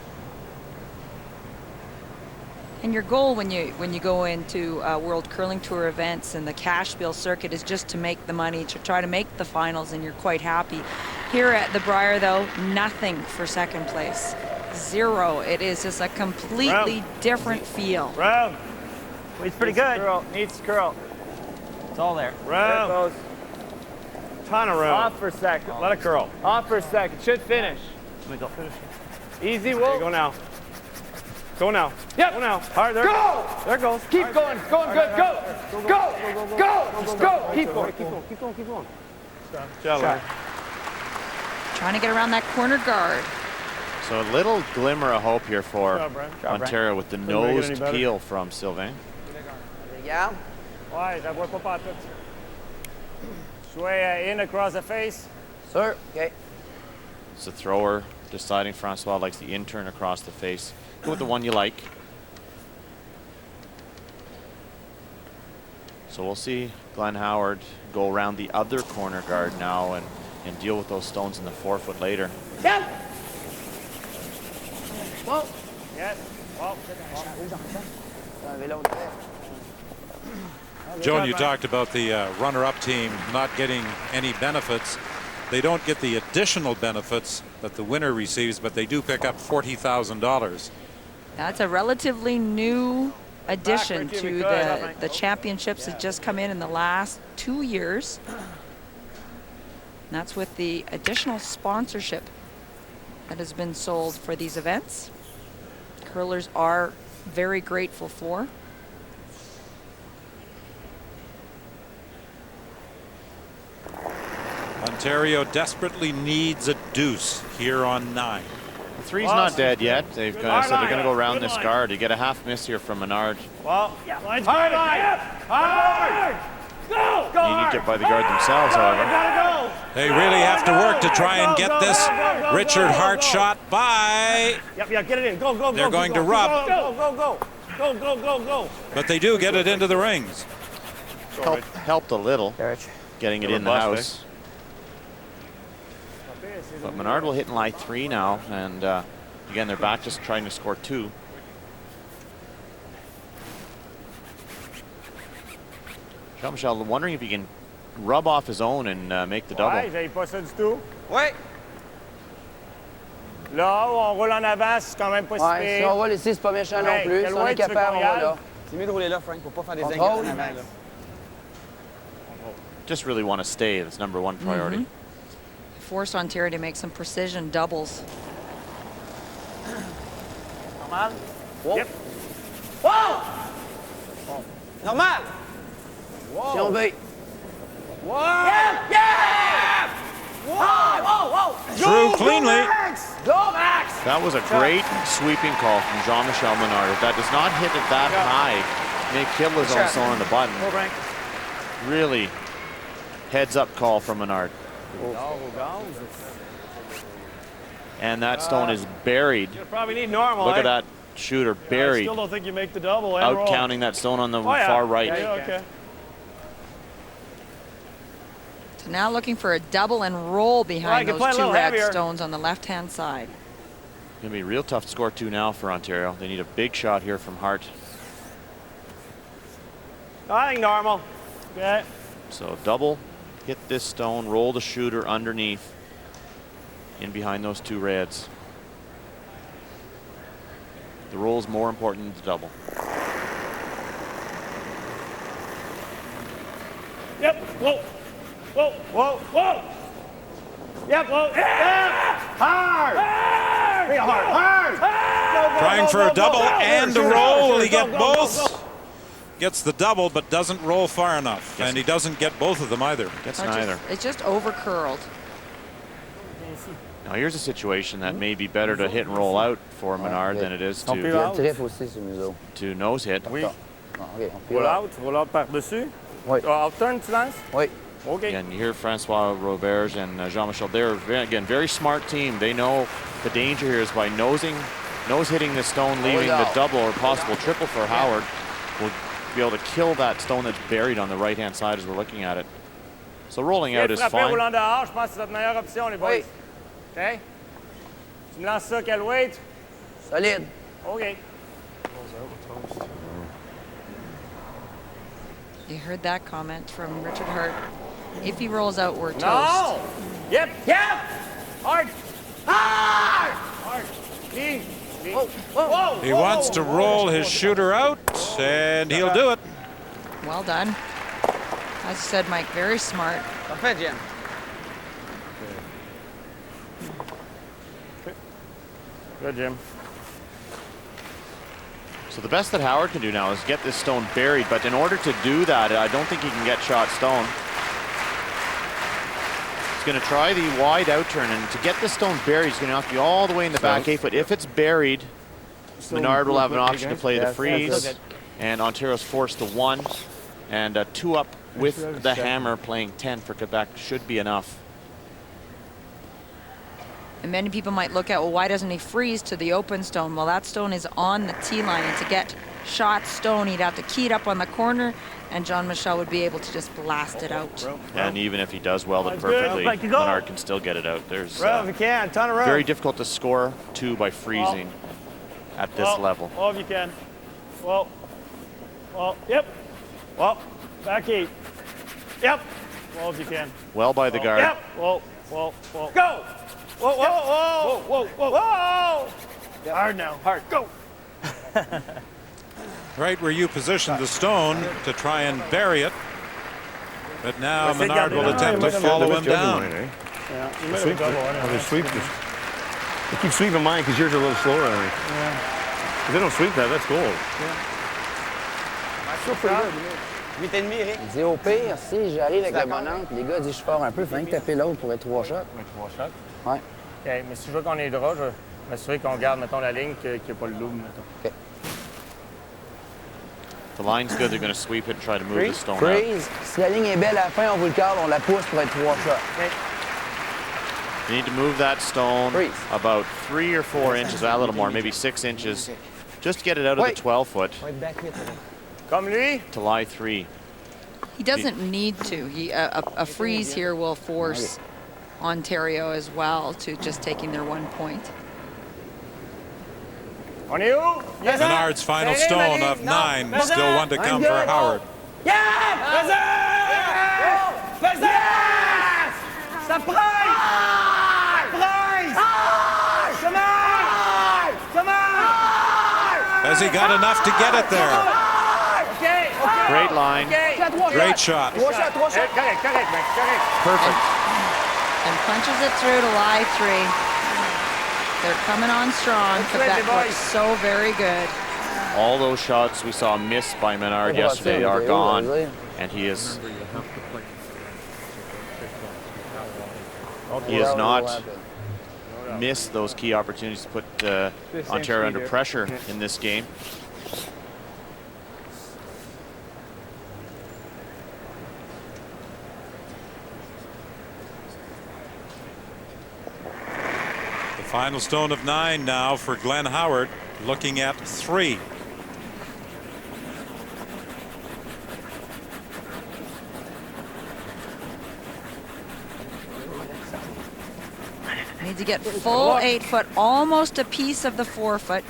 And your goal when you go into World Curling Tour events and the cash bill circuit is just to make the money, to try to make the finals, and you're quite happy. Here at the Brier, though, nothing for second place. 0. It is just a completely different feel. Round. It's pretty good. Needs curl. It's all there. Round. There it goes. Ton of room. Off for a second. Let it curl. Off for a second. Should finish. Let me go. Easy, Will. Go now. Go now. Yep. Go now. Hard there. Go! There it goes. Keep going. Going good. Go. Go. Go. Just go. Keep going. Keep going. Keep going. Keep going. Shot. Trying to get around that corner guard. So a little glimmer of hope here for Job, Ontario with the Couldn't make it nosed any better. peel from Sylvain. Yeah. Ouais, ça voit pas partout. Sway in across the face. Sir. Okay. It's the thrower deciding. Francois likes the in-turn across the face. Go with the one you like. So we'll see Glenn Howard go around the other corner guard now and deal with those stones in the 4-foot later. Yep. Whoa. Yes. Wow. Joan, you talked about the runner-up team not getting any benefits. They don't get the additional benefits that the winner receives, but they do pick up $40,000. That's a relatively new addition to the championships that just come in the last 2 years. And that's with the additional sponsorship that has been sold for these events. Curlers are very grateful for. Ontario desperately needs a deuce here on 9. The 3's not dead yet. They've so they're going to go around this guard. You get a half miss here from Menard. Well, hard line. Hard. Go. Go You need to get by the guard themselves, however. They really have to work to try and get this Richard Hart shot by. Yep, get it in. Go, go, go. They're going to rub. Go, go, go. Go, go, go, go. But they do get it into the rings. Helped a little, getting it in the house. But Menard will hit in line 3 now, and again, they're back just trying to score 2. Jean-Michel wondering if he can rub off his own and make the double. Ouais, j'avais pas ça du tout. Ouais. Là, on roule en avant, c'est quand même pas si Ouais, pire. si on va laisser, c'est pas méchant non Hey, plus. quel Si on way est tu veux capable, qu'on on y va aille? là. C'est mieux de rouler là, Frank, pour pas faire des angles Contrôle. en avant, là. Just really want to stay. That's #1 priority. Force Ontario to make some precision doubles. Normal. Wow. Yep. Wow. Normal. Si on veut. Wow. Yeah. Yeah. Wow. Wow. Wow. through cleanly. Go, Max! That was a great sweeping call from Jean-Michel Menard. If that does not hit it that high, may kill his own stone on the button. Really heads up call from Menard. And that stone is buried. You probably need normal. Look at that shooter buried. I still don't think you make the double. Out counting that stone on the far right. Okay. So now looking for a double and roll behind Well, I can those play a two little red heavier. stones on the left-hand side. Gonna be a real tough score 2 now for Ontario. They need a big shot here from Hart. I think normal. Okay. So double, hit this stone, roll the shooter underneath, in behind those 2 reds. The roll is more important than the double. Yep. Whoa. Whoa. Whoa. Whoa. Yep. Whoa. Yeah. Hard. Hard. Real hard. Hard. Go, Trying for a double and a Shoot, roll. Will he shoot, get go, both? Gets the double, but doesn't roll far enough. And he doesn't get both of them either. Gets neither. It's just over curled. Now here's a situation that may be better to hit and roll out for Menard than it is to nose hit. Oui. Roll out par-dessus. Oui. Out-turn, tu lances? Oui. Okay. Again, you hear Francois Roberge and Jean-Michel. They're, very smart team. They know the danger here is by nose hitting the stone, leaving the double or possible triple for Howard. Will be able to kill that stone that's buried on the right-hand side as we're looking at it. So rolling out is fine. Roulant dehors, je pense que c'est notre meilleure option, les boys. OK? Tu me lances ça, quel weight? Solide. OK. You heard that comment from Richard Hart. If he rolls out, we're toast. No! Yep, yep! Hard! Hard! Hard! Clean! Whoa, whoa. He wants to roll his shooter out, and he'll do it. Well done. As you said, Mike, very smart. Parfait, Jim. Good, Jim. So the best that Howard can do now is get this stone buried, but in order to do that, I don't think he can get shot stone. He's going to try the wide out turn, and to get this stone buried, he's going to have to be all the way in the back 8, but if it's buried, Menard will have an option to play the freeze, and Ontario's forced to 1, and a 2 up with the hammer playing 10 for Quebec should be enough. And many people might look at, well, why doesn't he freeze to the open stone? Well, that stone is on the tee line, and to get shot stone, he'd have to key it up on the corner, and Jean-Michel would be able to just blast it out. And even if he does weld it perfectly, Menard can still get it out. There's very difficult to score 2 by freezing at this level. Well, if you can. Well, yep. Well, back 8. Yep. Well, if you can. Well by the guard. Yep. Well. Go! Whoa, whoa, whoa, whoa, whoa, whoa! Hard now, hard, go! Right where you positioned the stone to try and bury it. But now Menard will attempt to follow him down. Yeah, you made a double. I sweep this. I keep sweeping mine because yours are a little slower, I think. Yeah. If they don't sweep that, that's gold. Still pretty good. 8,5, Eric. Il dit au pire, si j'arrive avec le bonhomme, puis les gars disent je fort un peu, il faut que taper l'autre pour être 3 shots. 3 shots? Ouais. OK, mais si je veux qu'on ait droit, je vais m'assurer qu'on garde, mettons, la ligne, qu'il n'y a pas le double, mettons. OK. The line's good. They're going to sweep it and try to move the stone freeze. out. Si la ligne est belle à la fin, on vous le cadre, on la pousse pour être 3 shots. Okay. You need to move that stone freeze. About 3 or 4 inches, a little more, maybe 6 inches, just to get it out of the 12-foot. Comme lui. To lie 3. He doesn't need to. A freeze here will force Ontario as well to just taking their 1 point. On est où? Yes, Menard's final stone of 9. Still 1 to come for Howard. Yes! Yes! Ça presse! Presse! Come on! Come on! Has he got enough to get it there? Okay. Great line. Great shot. Correct, correct. Perfect. And punches it through to lie 3. They're coming on strong. Quebec looks so very good. All those shots we saw missed by Menard yesterday are gone, and he is miss those key opportunities to put Ontario under pressure in this game. The final stone of 9 now for Glenn Howard, looking at 3. Need to get full 8-foot, almost a piece of the 4-foot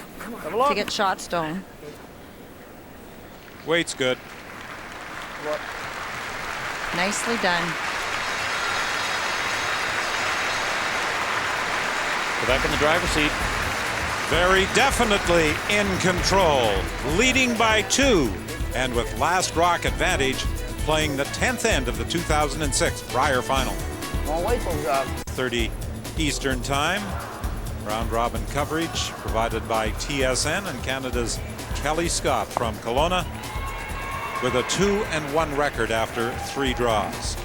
to get shot stone. Weight's good. Nicely done. Quebec in the driver's seat. Very definitely in control, leading by 2, and with last rock advantage, playing the 10th end of the 2006 Brier final. 30 Eastern Time. Round robin coverage provided by TSN and Canada's Kelly Scott from Kelowna with a 2-1 record after 3 draws.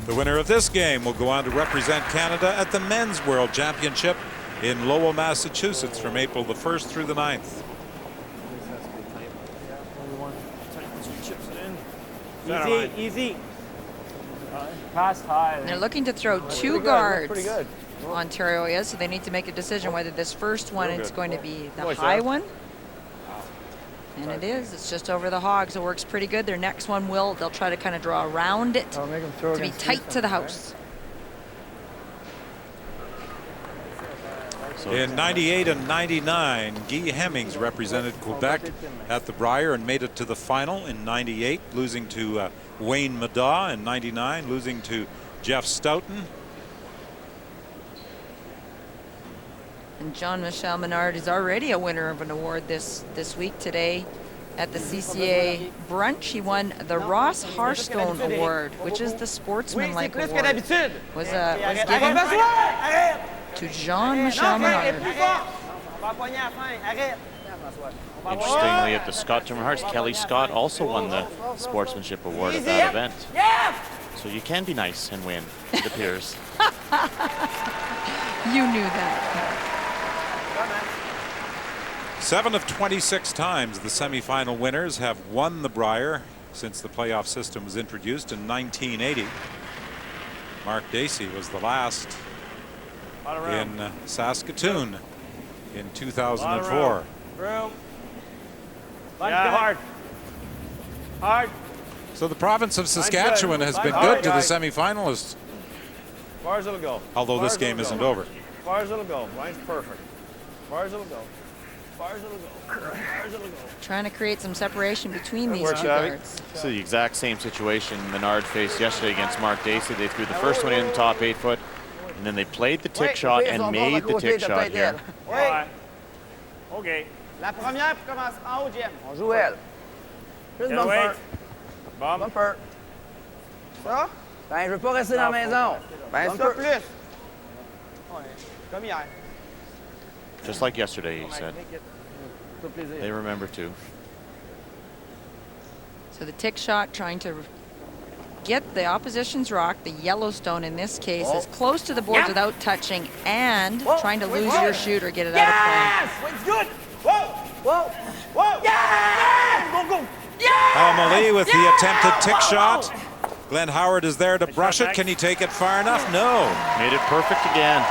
The winner of this game will go on to represent Canada at the Men's World Championship in Lowell, Massachusetts from April the 1st through the 9th. Easy, easy. Pass high. They're looking to throw 2 guards. Pretty good. Ontario is, so they need to make a decision whether this first one is going to be the high one. And it is. It's just over the hogs. It works pretty good. Their next one they'll try to kind of draw around it to be tight to the house. In 98 and 99, Guy Hemmings represented Quebec at the Brier and made it to the final in 98, losing to Wayne Madaw. In 99, losing to Jeff Stoughton. And Jean-Michel Menard is already a winner of an award this week today at the CCA brunch. He won the Ross Harstone Award, which is the sportsmanlike award. Was given to Jean-Michel Menard. Interestingly, at the Scott Tournament Hearts, Kelly Scott also won the sportsmanship award at that event. So you can be nice and win, it appears. You knew that. 7 of 26 times the semifinal winners have won the Brier since the playoff system was introduced in 1980. Mark Dacey was the last in Saskatoon in 2004. Room. Hard. Hard. So the province of Saskatchewan has been good to the semifinalists. As far as it'll go. Although this game isn't over. As far as it'll go. Line's perfect. As far as it'll go. As far as it'll go. As far as it'll go. Trying to create some separation between these 2 guards. This is the exact same situation Menard faced yesterday against Mark Dacey. They threw the first one in the top 8-foot, and then they played the tick shot and made the tick shot here. Okay. La première commence en haut, Jim. On joue elle. Plus bumper. Bumper. Ça? Ben, je veux pas rester dans la maison. Ben, ça plus. Ouais. Comme hier. Just like yesterday, he said. They remember too. So the tick shot, trying to get the opposition's rock, the Yellowstone in this case, as close to the boards without touching, and trying to lose your shoot or get it out of play. It's good. Whoa! Whoa! Whoa! Yeah! Go, go! Amelie with the attempted tick shot. Glenn Howard is there to brush it. Can he take it far enough? No. Made it perfect again.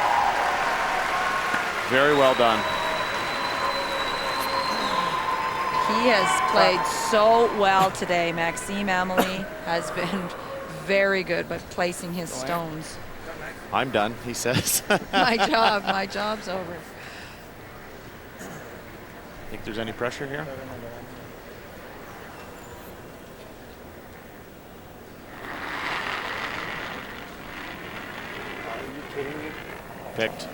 Very well done. He has played so well today. Maxime Amelie has been very good by placing his stones. I'm done, he says. My job's over. Think there's any pressure here? Are you kidding me? Picked.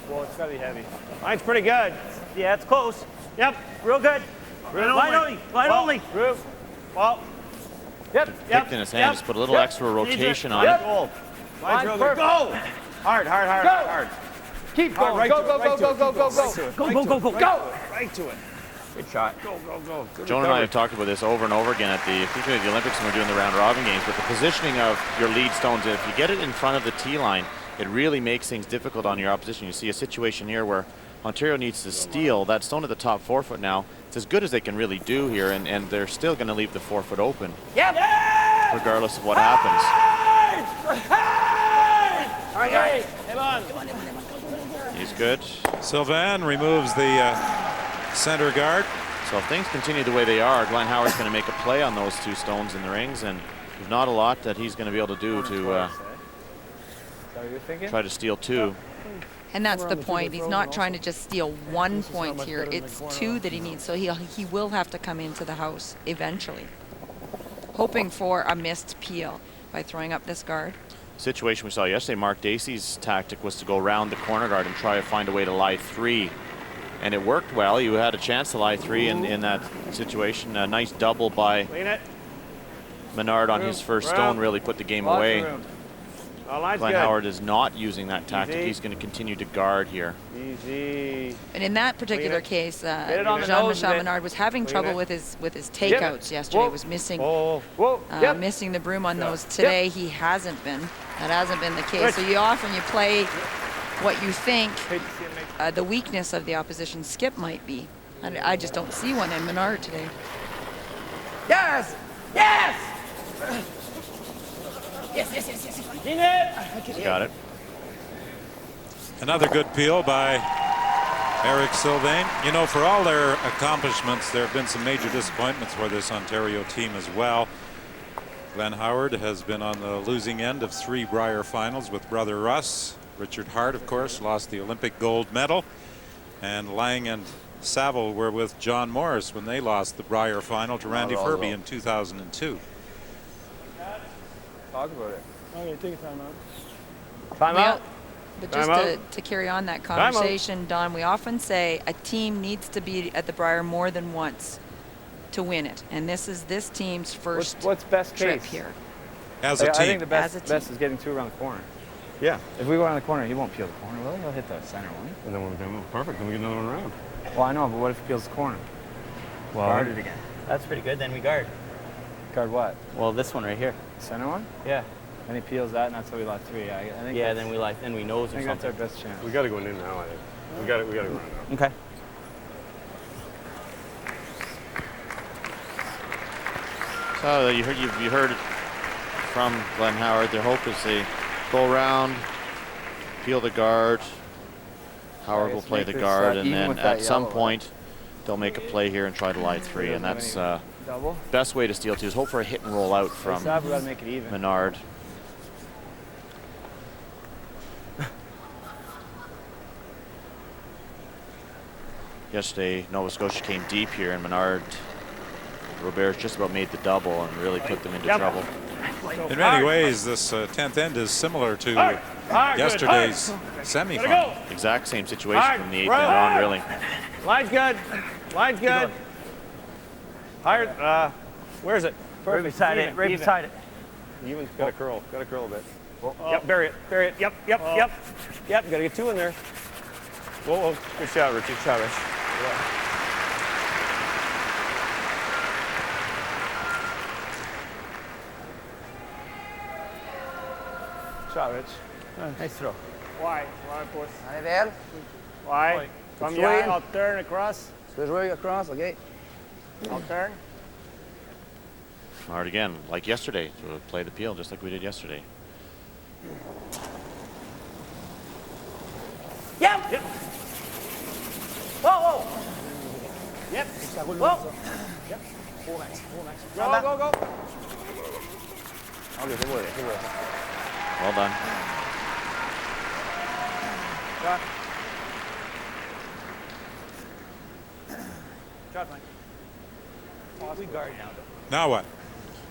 Well, it's gotta be heavy. Mine's pretty good. Yeah, it's close. Yep, real good. Line only. Line only. Well. Yep. Picked in his hand, just put a little extra rotation on it. Line's real good. Go. Hard. Keep going. Right Go. Go. Right to it. Right to it. Good shot. Go, go, go. Good Joan and I recovery. have talked about this over and over again at particularly the Olympics when we're doing the round robin games, but the positioning of your lead stones, if you get it in front of the tee line, it really makes things difficult on your opposition. You see a situation here where Ontario needs to steal that stone at the top 4 foot now. It's as good as they can really do here, and they're still going to leave the 4 foot open, regardless of what happens. All right, guys. Come on. He's good. Sylvain removes the center guard. So if things continue the way they are, Glenn Howard's going to make a play on those 2 stones in the rings, and there's not a lot that he's going to be able to do to try to steal 2. And that's the point. He's not trying to just steal 1 point here. It's 2 that he needs. So he will have to come into the house eventually, hoping for a missed peel by throwing up this guard. Situation we saw yesterday, Mark Dacey's tactic was to go around the corner guard and try to find a way to lie 3. And it worked well. You had a chance to lie 3 in that situation. A nice double by Menard on his first stone really put the game away. Glenn Howard is not using that tactic. He's going to continue to guard here. Easy. And in that particular case, Jean-michel Jean-michel Menard was having trouble with his takeouts yesterday. Was missing missing the broom on those. Today he hasn't been. That hasn't been the case. So you often play what you think the weakness of the opposition skip might be. And I just don't see one in Menard today. Yes! Yes! He's got it. Another good peel by Eric Sylvain. You know, for all their accomplishments, there have been some major disappointments for this Ontario team as well. Glenn Howard has been on the losing end of 3 Brier finals with brother Russ. Richard Hart, of course, lost the Olympic gold medal. And Lang and Saville were with John Morris when they lost the Brier final to Randy Ferbey in 2002. Talk about it. Okay, take a timeout. Timeout. But just to carry on that conversation, Don, we often say a team needs to be at the Brier more than once to win it. And this is this team's first What's best trip case? here. As a I team. think the best is getting 2 around the corner. Yeah. If we go around the corner, he won't peel the corner, will he? He'll hit the center, won't he? And then we're perfect. Then we get another one around. Well, I know, but what if he peels the corner? Well, Guard it again. That's pretty good. Then we guard. Guard what? Well, this one right here. Center one? Yeah. And he peels that, and that's how we lost 3. I think. Yeah. Then we like. Then we nose I or think that's something. our best chance. we got to go in now. I think we got to go in now. Okay. So you heard it from Glenn Howard. Their hope is they go around, peel the guard. Howard will play the guard, and then at some point they'll make a play here and try to lie 3, and that's best way to steal 2 is hope for a hit and roll out from Menard. Yesterday, Nova Scotia came deep here, and Menard, Robert just about made the double and really put them into trouble. In many ways, this 10th end is similar to yesterday's semifinal. Exact same situation from the 8th end on, really. Line's good. Line's good. Higher. Where is it? Right beside it. Right beside it. Even's got a curl. Got to curl a bit. Yep. Bury it. Bury it. Yep. Yep. Yep. Yep. Got to get 2 in there. Whoa. Whoa. Good shot, Rich. Good shot, Rich. Yeah. Shot, Rich. Nice throw. Why? Why, boss? Allez, Vel. Why? Come here. I'll turn across. Good jouer across, okay. I'll turn. Hard again, like yesterday, to play the peel just like we did yesterday. Yep. Yep. Whoa, whoa. Yep. Whoa. Yep. Go, Max. Go, Max. Go, go, go. Okay, good work. Good work. Well done. Shot. Shot, Mike. We guard now. Now what?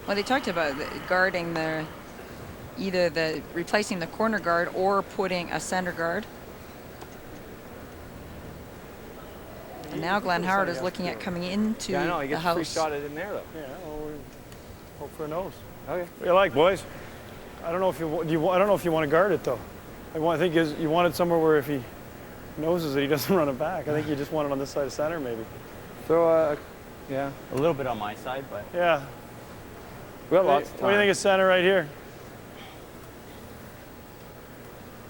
Well, they talked about guarding either replacing the corner guard or putting a center guard. And now Glenn Howard is looking at coming into Yeah, I know. He the gets house. free shot it in there, though. Yeah, well, we hope for a nose. Okay. What do you like, boys? I don't know if I don't know if you want to guard it though. I think you want it somewhere where if he noses it, he doesn't run it back. I think you just want it on this side of center, maybe. Throw a, yeah. A little bit on my side, but. Yeah. We got lots of time. What do you think of center right here?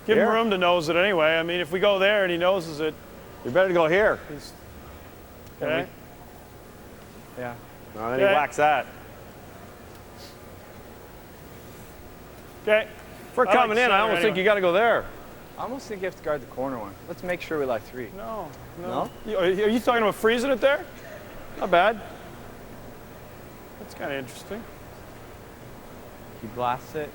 Give him room to nose it anyway. I mean, if we go there and he noses it, You better go here. okay. Yeah. No, then he whacks that. Okay. If we're coming in, I almost think you got to go there. I almost think you have to guard the corner one. Let's make sure we like 3. No. No? Are you talking about freezing it there? Not bad. That's kind of interesting. He blasts it.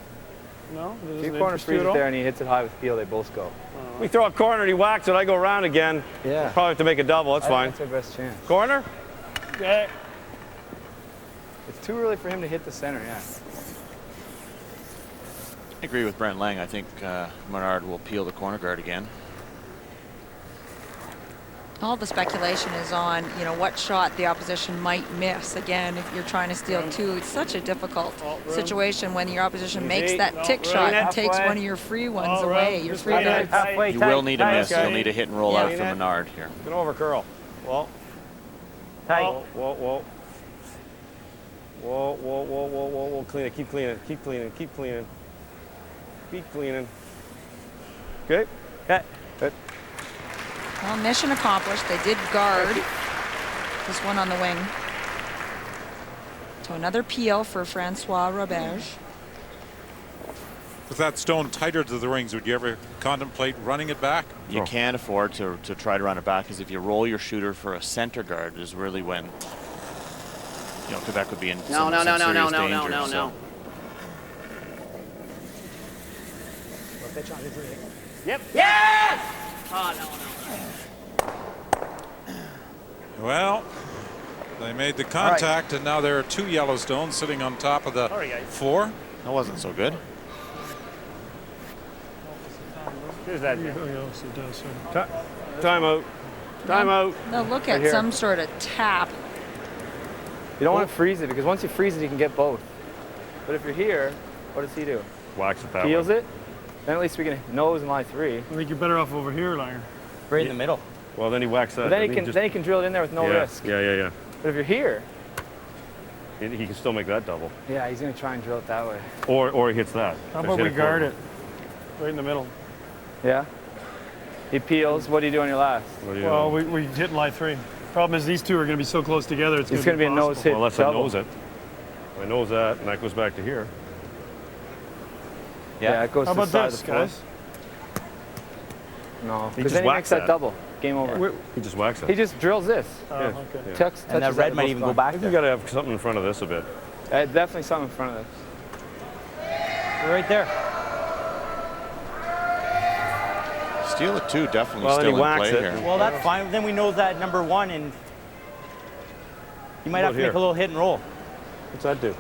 No? If you corner freeze it there and he hits it high with peel, they both go. We throw a corner and he whacks it. I go around again. Yeah. Probably have to make a double. That's fine. That's our best chance. Corner? Okay. It's too early for him to hit the center, yeah. I agree with Brent Lang. I think Menard will peel the corner guard again. All the speculation is on, you know, what shot the opposition might miss. Again, if you're trying to steal 2, it's such a difficult situation when your opposition makes that tick shot and takes one of your free ones away. Your free guards. You will need a miss. You'll need a hit and roll out from Menard here. Get over curl. Well. Tight. Whoa, whoa, whoa. Whoa, whoa, whoa, whoa, whoa, whoa. Clean it. Keep cleaning. Keep cleaning. Keep cleaning. Keep cleaning. Okay. Okay. Good. Well, mission accomplished. They did guard this one on the wing. So another peel for Francois Roberge. With that stone tighter to the rings, would you ever contemplate running it back? You can't afford to try to run it back, because if you roll your shooter for a center guard is really when, you know, Quebec would be in some serious danger. So. Yep. Yes! Oh, no. Well, they made the contact, and now there are 2 Yellowstones sitting on top of the 4. That wasn't so good. Here's that. Time out. Time out. They'll look at some sort of tap. You don't want to freeze it, because once you freeze it, you can get both. But if you're here, what does he do? Whacks it that way. Peels it. Then at least we can nose in line 3. I think you're better off over here, Langer. Right in the middle. Well, then he whacks that. But then he can drill it in there with no risk. Yeah. But if you're here, he can still make that double. yeah, he's going to try and drill it that way. Or he hits that. How about we guard it right in the middle? Yeah. He peels. What do you do on your last? Well, we hit line 3. Problem is these 2 are going to be so close together. It's going to be a nose hit. Well, unless I nose it. I nose that, and that goes back to here. Yeah, it goes How to the about side this, of the floor. guys? No, because then he makes that double. Game over. He just whacks it. He just drills this. Okay. Yeah. Touches And that red might even go back. I think you got to have something in front of this a bit. Definitely something in front of this. Right there. Steal it 2, definitely Well, still then he in whacks play it. here. Well, that's fine. Then we know that number 1, and you might have to make a little hit and roll. What's that do?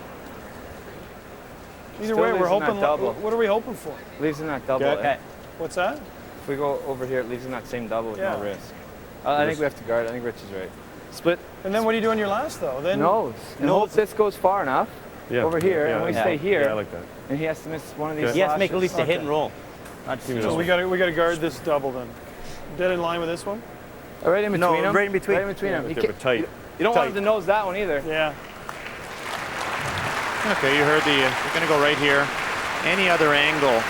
Either way, we're hoping. Double. What are we hoping for? Leaves in that double. Okay. What's that? If we go over here, it leaves in that same double with no risk. I think we have to guard. I think Rich is right. Split. And then what do you do on your last, though? Then nose. And hope this goes far enough over here, and we stay here. Yeah, I like that. And he has to miss one of these. He has to make at least a hit and roll. So we got to guard this double then. Dead in line with this one. Right in between them. Right in between. Right in between them. Tight. You don't want him to nose that one either. Yeah. Okay, you heard you're going to go right here. Any other angle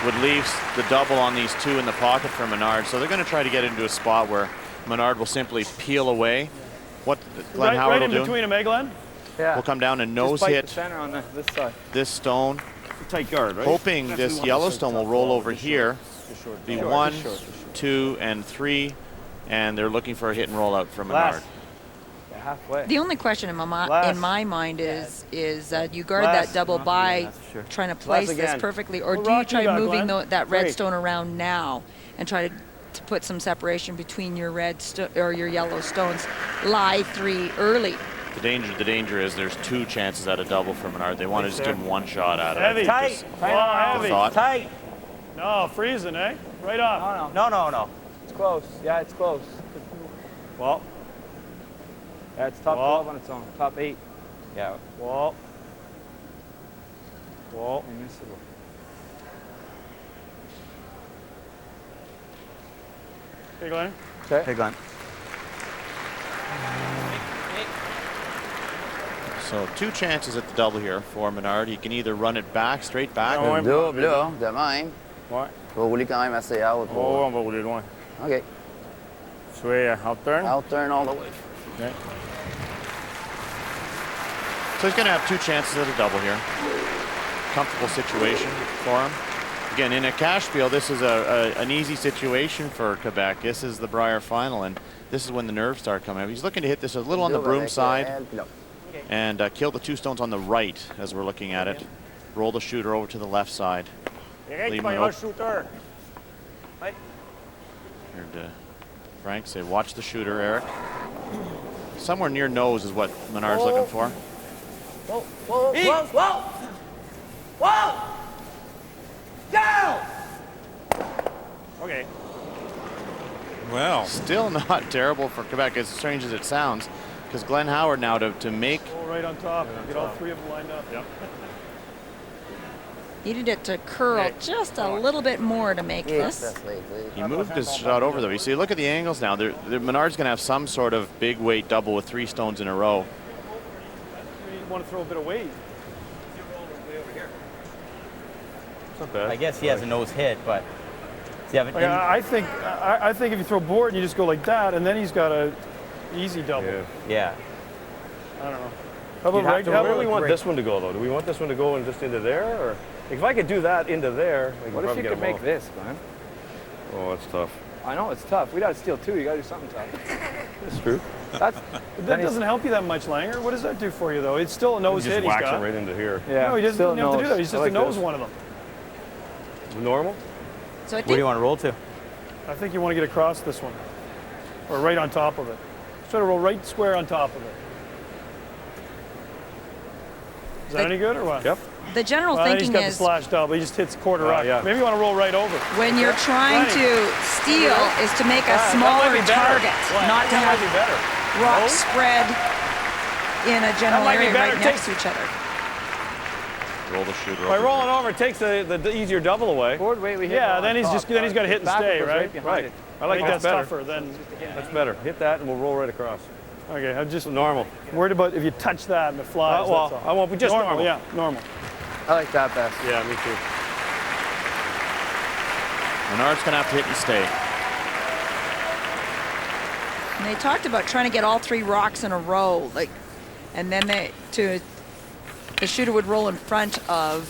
would leave the double on these 2 in the pocket for Menard. So they're going to try to get into a spot where Menard will simply peel away. What Glenn Howard right in will do? between them, eh, Glenn? Yeah. Will come down and nose Just bite hit the center on this side. this stone. Tight guard, right? Hoping this Yellowstone will roll over here. Be 1, 2, and 3. And they're looking for a hit and roll out from Menard. Yeah, halfway. The only question in my mind is you guard that double by trying to place this perfectly, or do you try moving that red stone around now and try to put some separation between your or your yellow stones? Lie 3 early. The danger is there's 2 chances at a double for Menard. They want to just give him 1 shot at it. Heavy. Tight. Heavy. Tight. No, freezing, eh? Right off. No. It's close. Yeah, it's close. Well. Yeah, it's top 12 on its own. Top 8. Yeah. Well. You missed it. Hey, Glenn. Okay. Hey, Glenn. So 2 chances at the double here for Menard. He can either run it back, straight back. Double là, de même. Ouais. Tu vas rouler quand même assez out. Oh, on va rouler loin. OK. Tu veux out turn? Out turn all the way. Okay. So he's going to have 2 chances at a double here. Comfortable situation for him. Again, in a cash field, this is an easy situation for Quebec. This is the Brier final, and this is when the nerves start coming up. He's looking to hit this a little on the broom side and kill the 2 stones on the right as we're looking at it. Roll the shooter over to the left side. Leave him an shooter. Heard Frank say, watch the shooter, Eric. Somewhere near nose is what Menard's looking for. Whoa, whoa, whoa, whoa! Whoa! Down! Okay. Well, still not terrible for Quebec, as strange as it sounds, because Glenn Howard now to make. Oh, right on top. Get all 3 of them lined up. Yep. Needed it to curl just a little bit more to make this. He moved his shot over though. You see, look at the angles now. Menard's going to have some sort of big weight double with 3 stones in a row. You want to throw a bit of weight. Not bad. I guess he has a nose hit, but I think if you throw board, you just go like that, and then he's got a easy double. Yeah. I don't know. How about Where do we want this one to go though? Do we want this one to go and just into there, or if I could do that into there? What if you could make this, Glenn? Oh, that's tough. I know it's tough. We got to steal 2. You got to do something tough. That's true. That doesn't help you that much, Langer. What does that do for you though? It's still a nose hit. Just whacks it right into here. Yeah. No, he doesn't have to do that. He's just a nose one of them. Normal. So where do you want to roll to? I think you want to get across this one, or right on top of it. Try to roll right square on top of it. Is that any good or what? Yep. The general thinking thinking he's got is the slash double. He just hits quarter up. Yeah. Maybe you want to roll right over. when you're trying to steal is to make a smaller target, not to have rocks spread in a general area right next to each other. Roll the shooter By over. rolling over, it takes the easier double away. Forward weight, we hit. Yeah, then he's got to hit and stay, right? Right. I like that's that better. tougher than. That's better. Hit that, and we'll roll right across. Okay, I'm just normal. Worried about if you touch that and it flies. Well, I won't be just normal. Yeah, normal. I like that best. Yeah, me too. Menard's going to have to hit and stay. And they talked about trying to get all 3 rocks in a row, like, and then the shooter would roll in front of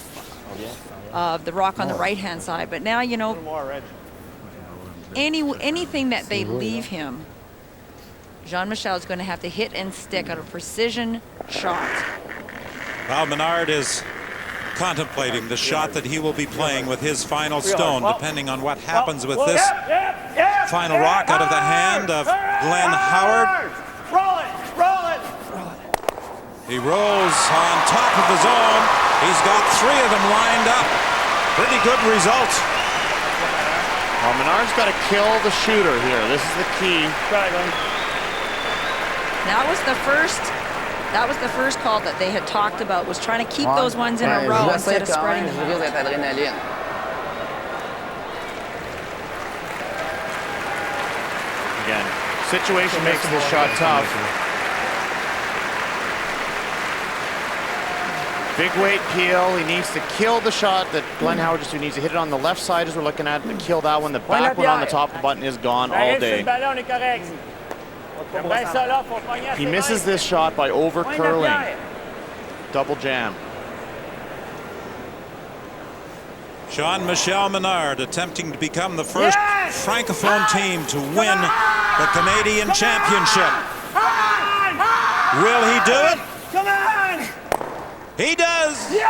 the rock on the right-hand side. But now, you know, anything that they leave him, Jean-Michel is going to have to hit and stick on a precision shot. Well, Menard is contemplating the shot that he will be playing with his final stone, depending on what happens with this final rock out of the hand of Glenn Howard. Roll it! Roll it! He rolls on top of his own. He's got 3 of them lined up. Pretty good result. Well, Menard's got to kill the shooter here. This is the key. That was the first call that they had talked about, was trying to keep those ones in a row instead of spreading them out. Again, situation makes this shot tough. Big weight peel. He needs to kill the shot that Glenn Howard just needs to hit it on the left side as we're looking at it to kill that one. The back one on the top of the button is gone all day. He misses this shot by over curling. Double jam. Jean-Michel Menard attempting to become the first Francophone team to win the Canadian Championship. Will he do it? Come on! He does! Give it!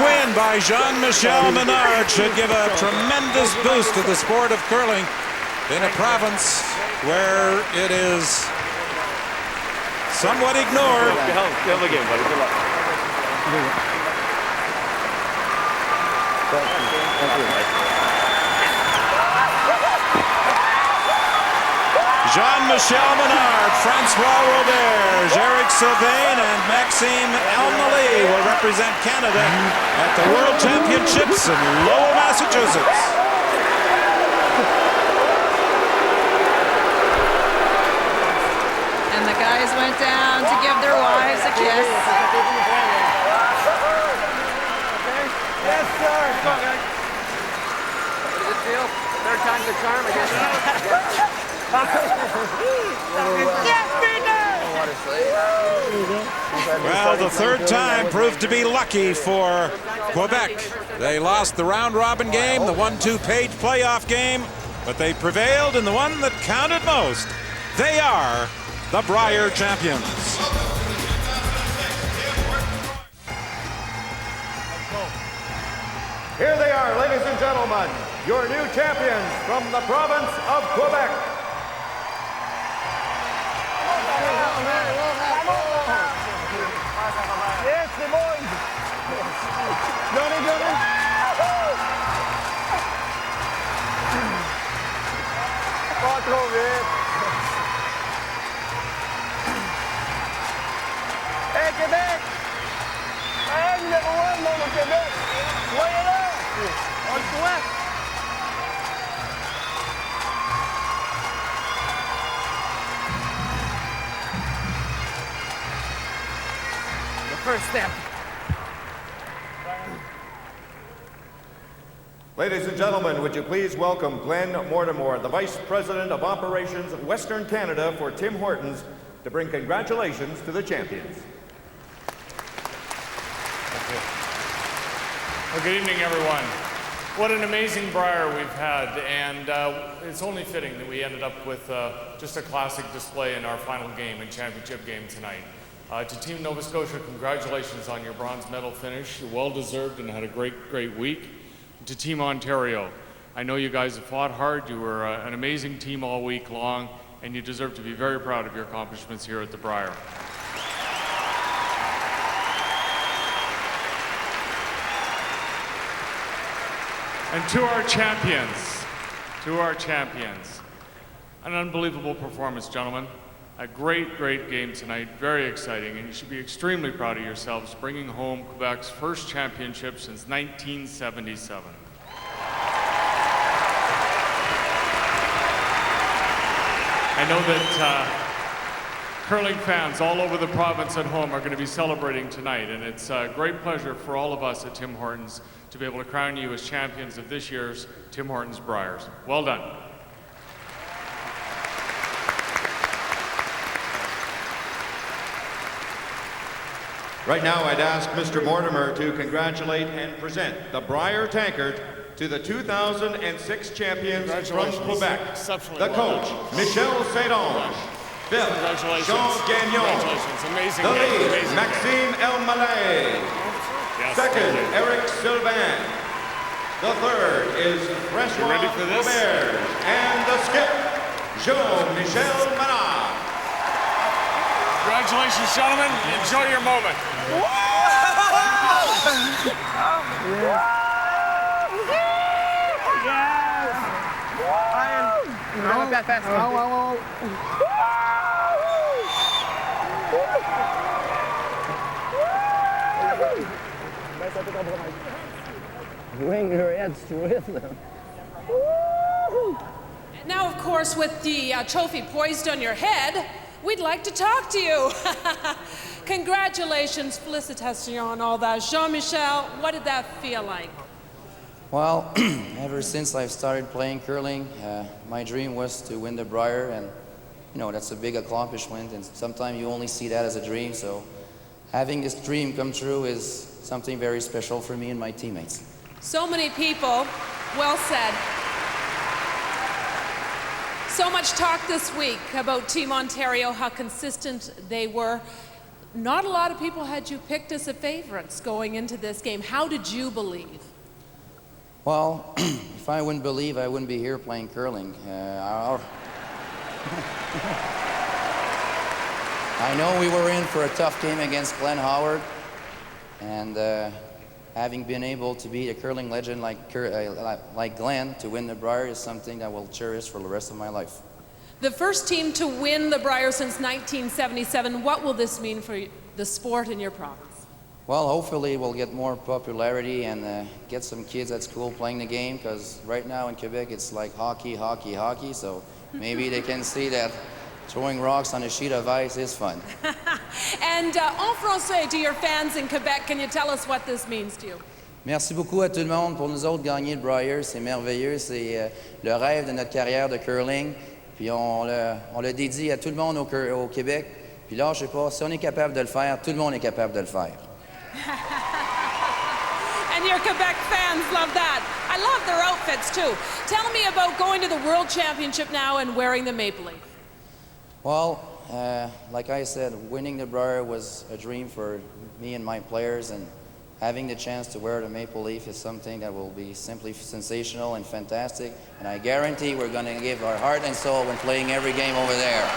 win by Jean-Michel Menard should give a tremendous boost to the sport of curling in a province where it is somewhat ignored. Good game, buddy. Good luck. Jean-Michel Menard, Francois Robert, Eric Sylvain, and Maxime Elmaleh will represent Canada at the World Championships in Lowell, Massachusetts. And the guys went down to give their wives a kiss. Yes, sir. Come on, guys. How does it feel? Third time's the charm, I guess. Well, the third time proved to be lucky for Quebec. They lost the round-robin game, the 1-2 playoff game, but they prevailed in the one that counted most. They are the Brier champions. Here they are, ladies and gentlemen, your new champions from the province of Quebec. Yes, les boys. Johnny. Pas trop vite. Hey, Québec! Hey, numéro 1, monde au Québec! Soyez là! On le souhaite! First step. Ladies and gentlemen, would you please welcome Glenn Mortimer, the Vice President of Operations Western Canada for Tim Hortons, to bring congratulations to the champions. Well, good evening, everyone. What an amazing Brier we've had, and it's only fitting that we ended up with just a classic display in our final game and championship game tonight. To Team Nova Scotia, congratulations on your bronze medal finish. You're well-deserved and had a great week. To Team Ontario, I know you guys have fought hard. You were an amazing team all week long, and you deserve to be very proud of your accomplishments here at the Brier. And to our champions, an unbelievable performance, gentlemen. A great game tonight, very exciting, and you should be extremely proud of yourselves, bringing home Quebec's first championship since 1977. I know that curling fans all over the province at home are going to be celebrating tonight, and it's a great pleasure for all of us at Tim Hortons to be able to crown you as champions of this year's Tim Hortons Briers. Well done. Right now, I'd ask Mr. Mortimer to congratulate and present the Brier Tankard to the 2006 champions from Quebec. The coach, Michel Saint-Onge. Fifth, Jean Gagnon. Amazing. The lead, Maxime Elmaleh. Second, Eric Sylvain. The third is Francois Robert. And the skip, jean-michel Menard. Congratulations, gentlemen. Enjoy your moment. Bring your heads with them. Now, of course, with the trophy poised on your head, we'd like to talk to you. Congratulations, félicitations, all that. Jean-Michel, what did that feel like? Well, ever since I've started playing curling, my dream was to win the Brier, and you know, that's a big accomplishment, and sometimes you only see that as a dream, so having this dream come true is something very special for me and my teammates. So many people, well said. So much talk this week about Team Ontario, how consistent they were. Not a lot of people had you picked as a favorites going into this game. How did you believe? Well, if I wouldn't believe, I wouldn't be here playing curling. I know we were in for a tough game against Glenn Howard, and having been able to beat a curling legend like Glenn to win the Brier is something that I will cherish for the rest of my life. The first team to win the Brier since 1977, what will this mean for the sport in your province? Well, hopefully we'll get more popularity and get some kids at school playing the game, because right now in Quebec it's like hockey, hockey, hockey, so maybe they can see that throwing rocks on a sheet of ice is fun. And en français, to your fans in Quebec, can you tell us what this means to you? Merci beaucoup à tout le monde. Pour nous autres, gagner le Brier, c'est merveilleux. C'est le rêve de notre carrière de curling. Puis on le dédie à tout le monde au Québec. Puis là, je sais pas, si on est capable de le faire, tout le monde est capable de le faire. And your Quebec fans love that. I love their outfits too. Tell me about going to the World Championship now and wearing the maple leaf. Well, like I said, winning the Brier was a dream for me and my players, and having the chance to wear the maple leaf is something that will be simply sensational and fantastic, and I guarantee we're going to give our heart and soul when playing every game over there.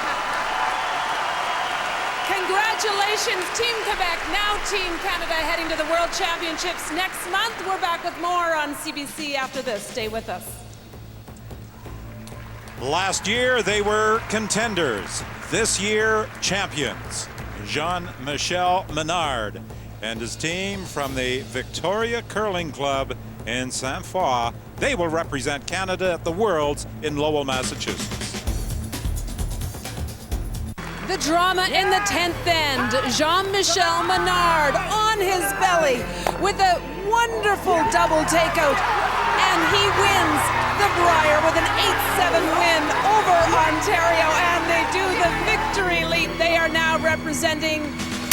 Congratulations, Team Quebec, now Team Canada, heading to the World Championships next month. We're back with more on CBC after this. Stay with us. Last year, they were contenders. This year, champions. Jean-Michel Menard and his team from the Victoria Curling Club in Saint-Foy. They will represent Canada at the Worlds in Lowell, Massachusetts. The drama in the 10th end. Jean-Michel Menard on his belly with a wonderful double takeout. And he wins the Brier with an 8-7 win over Ontario. And they do the victory leap. They are now representing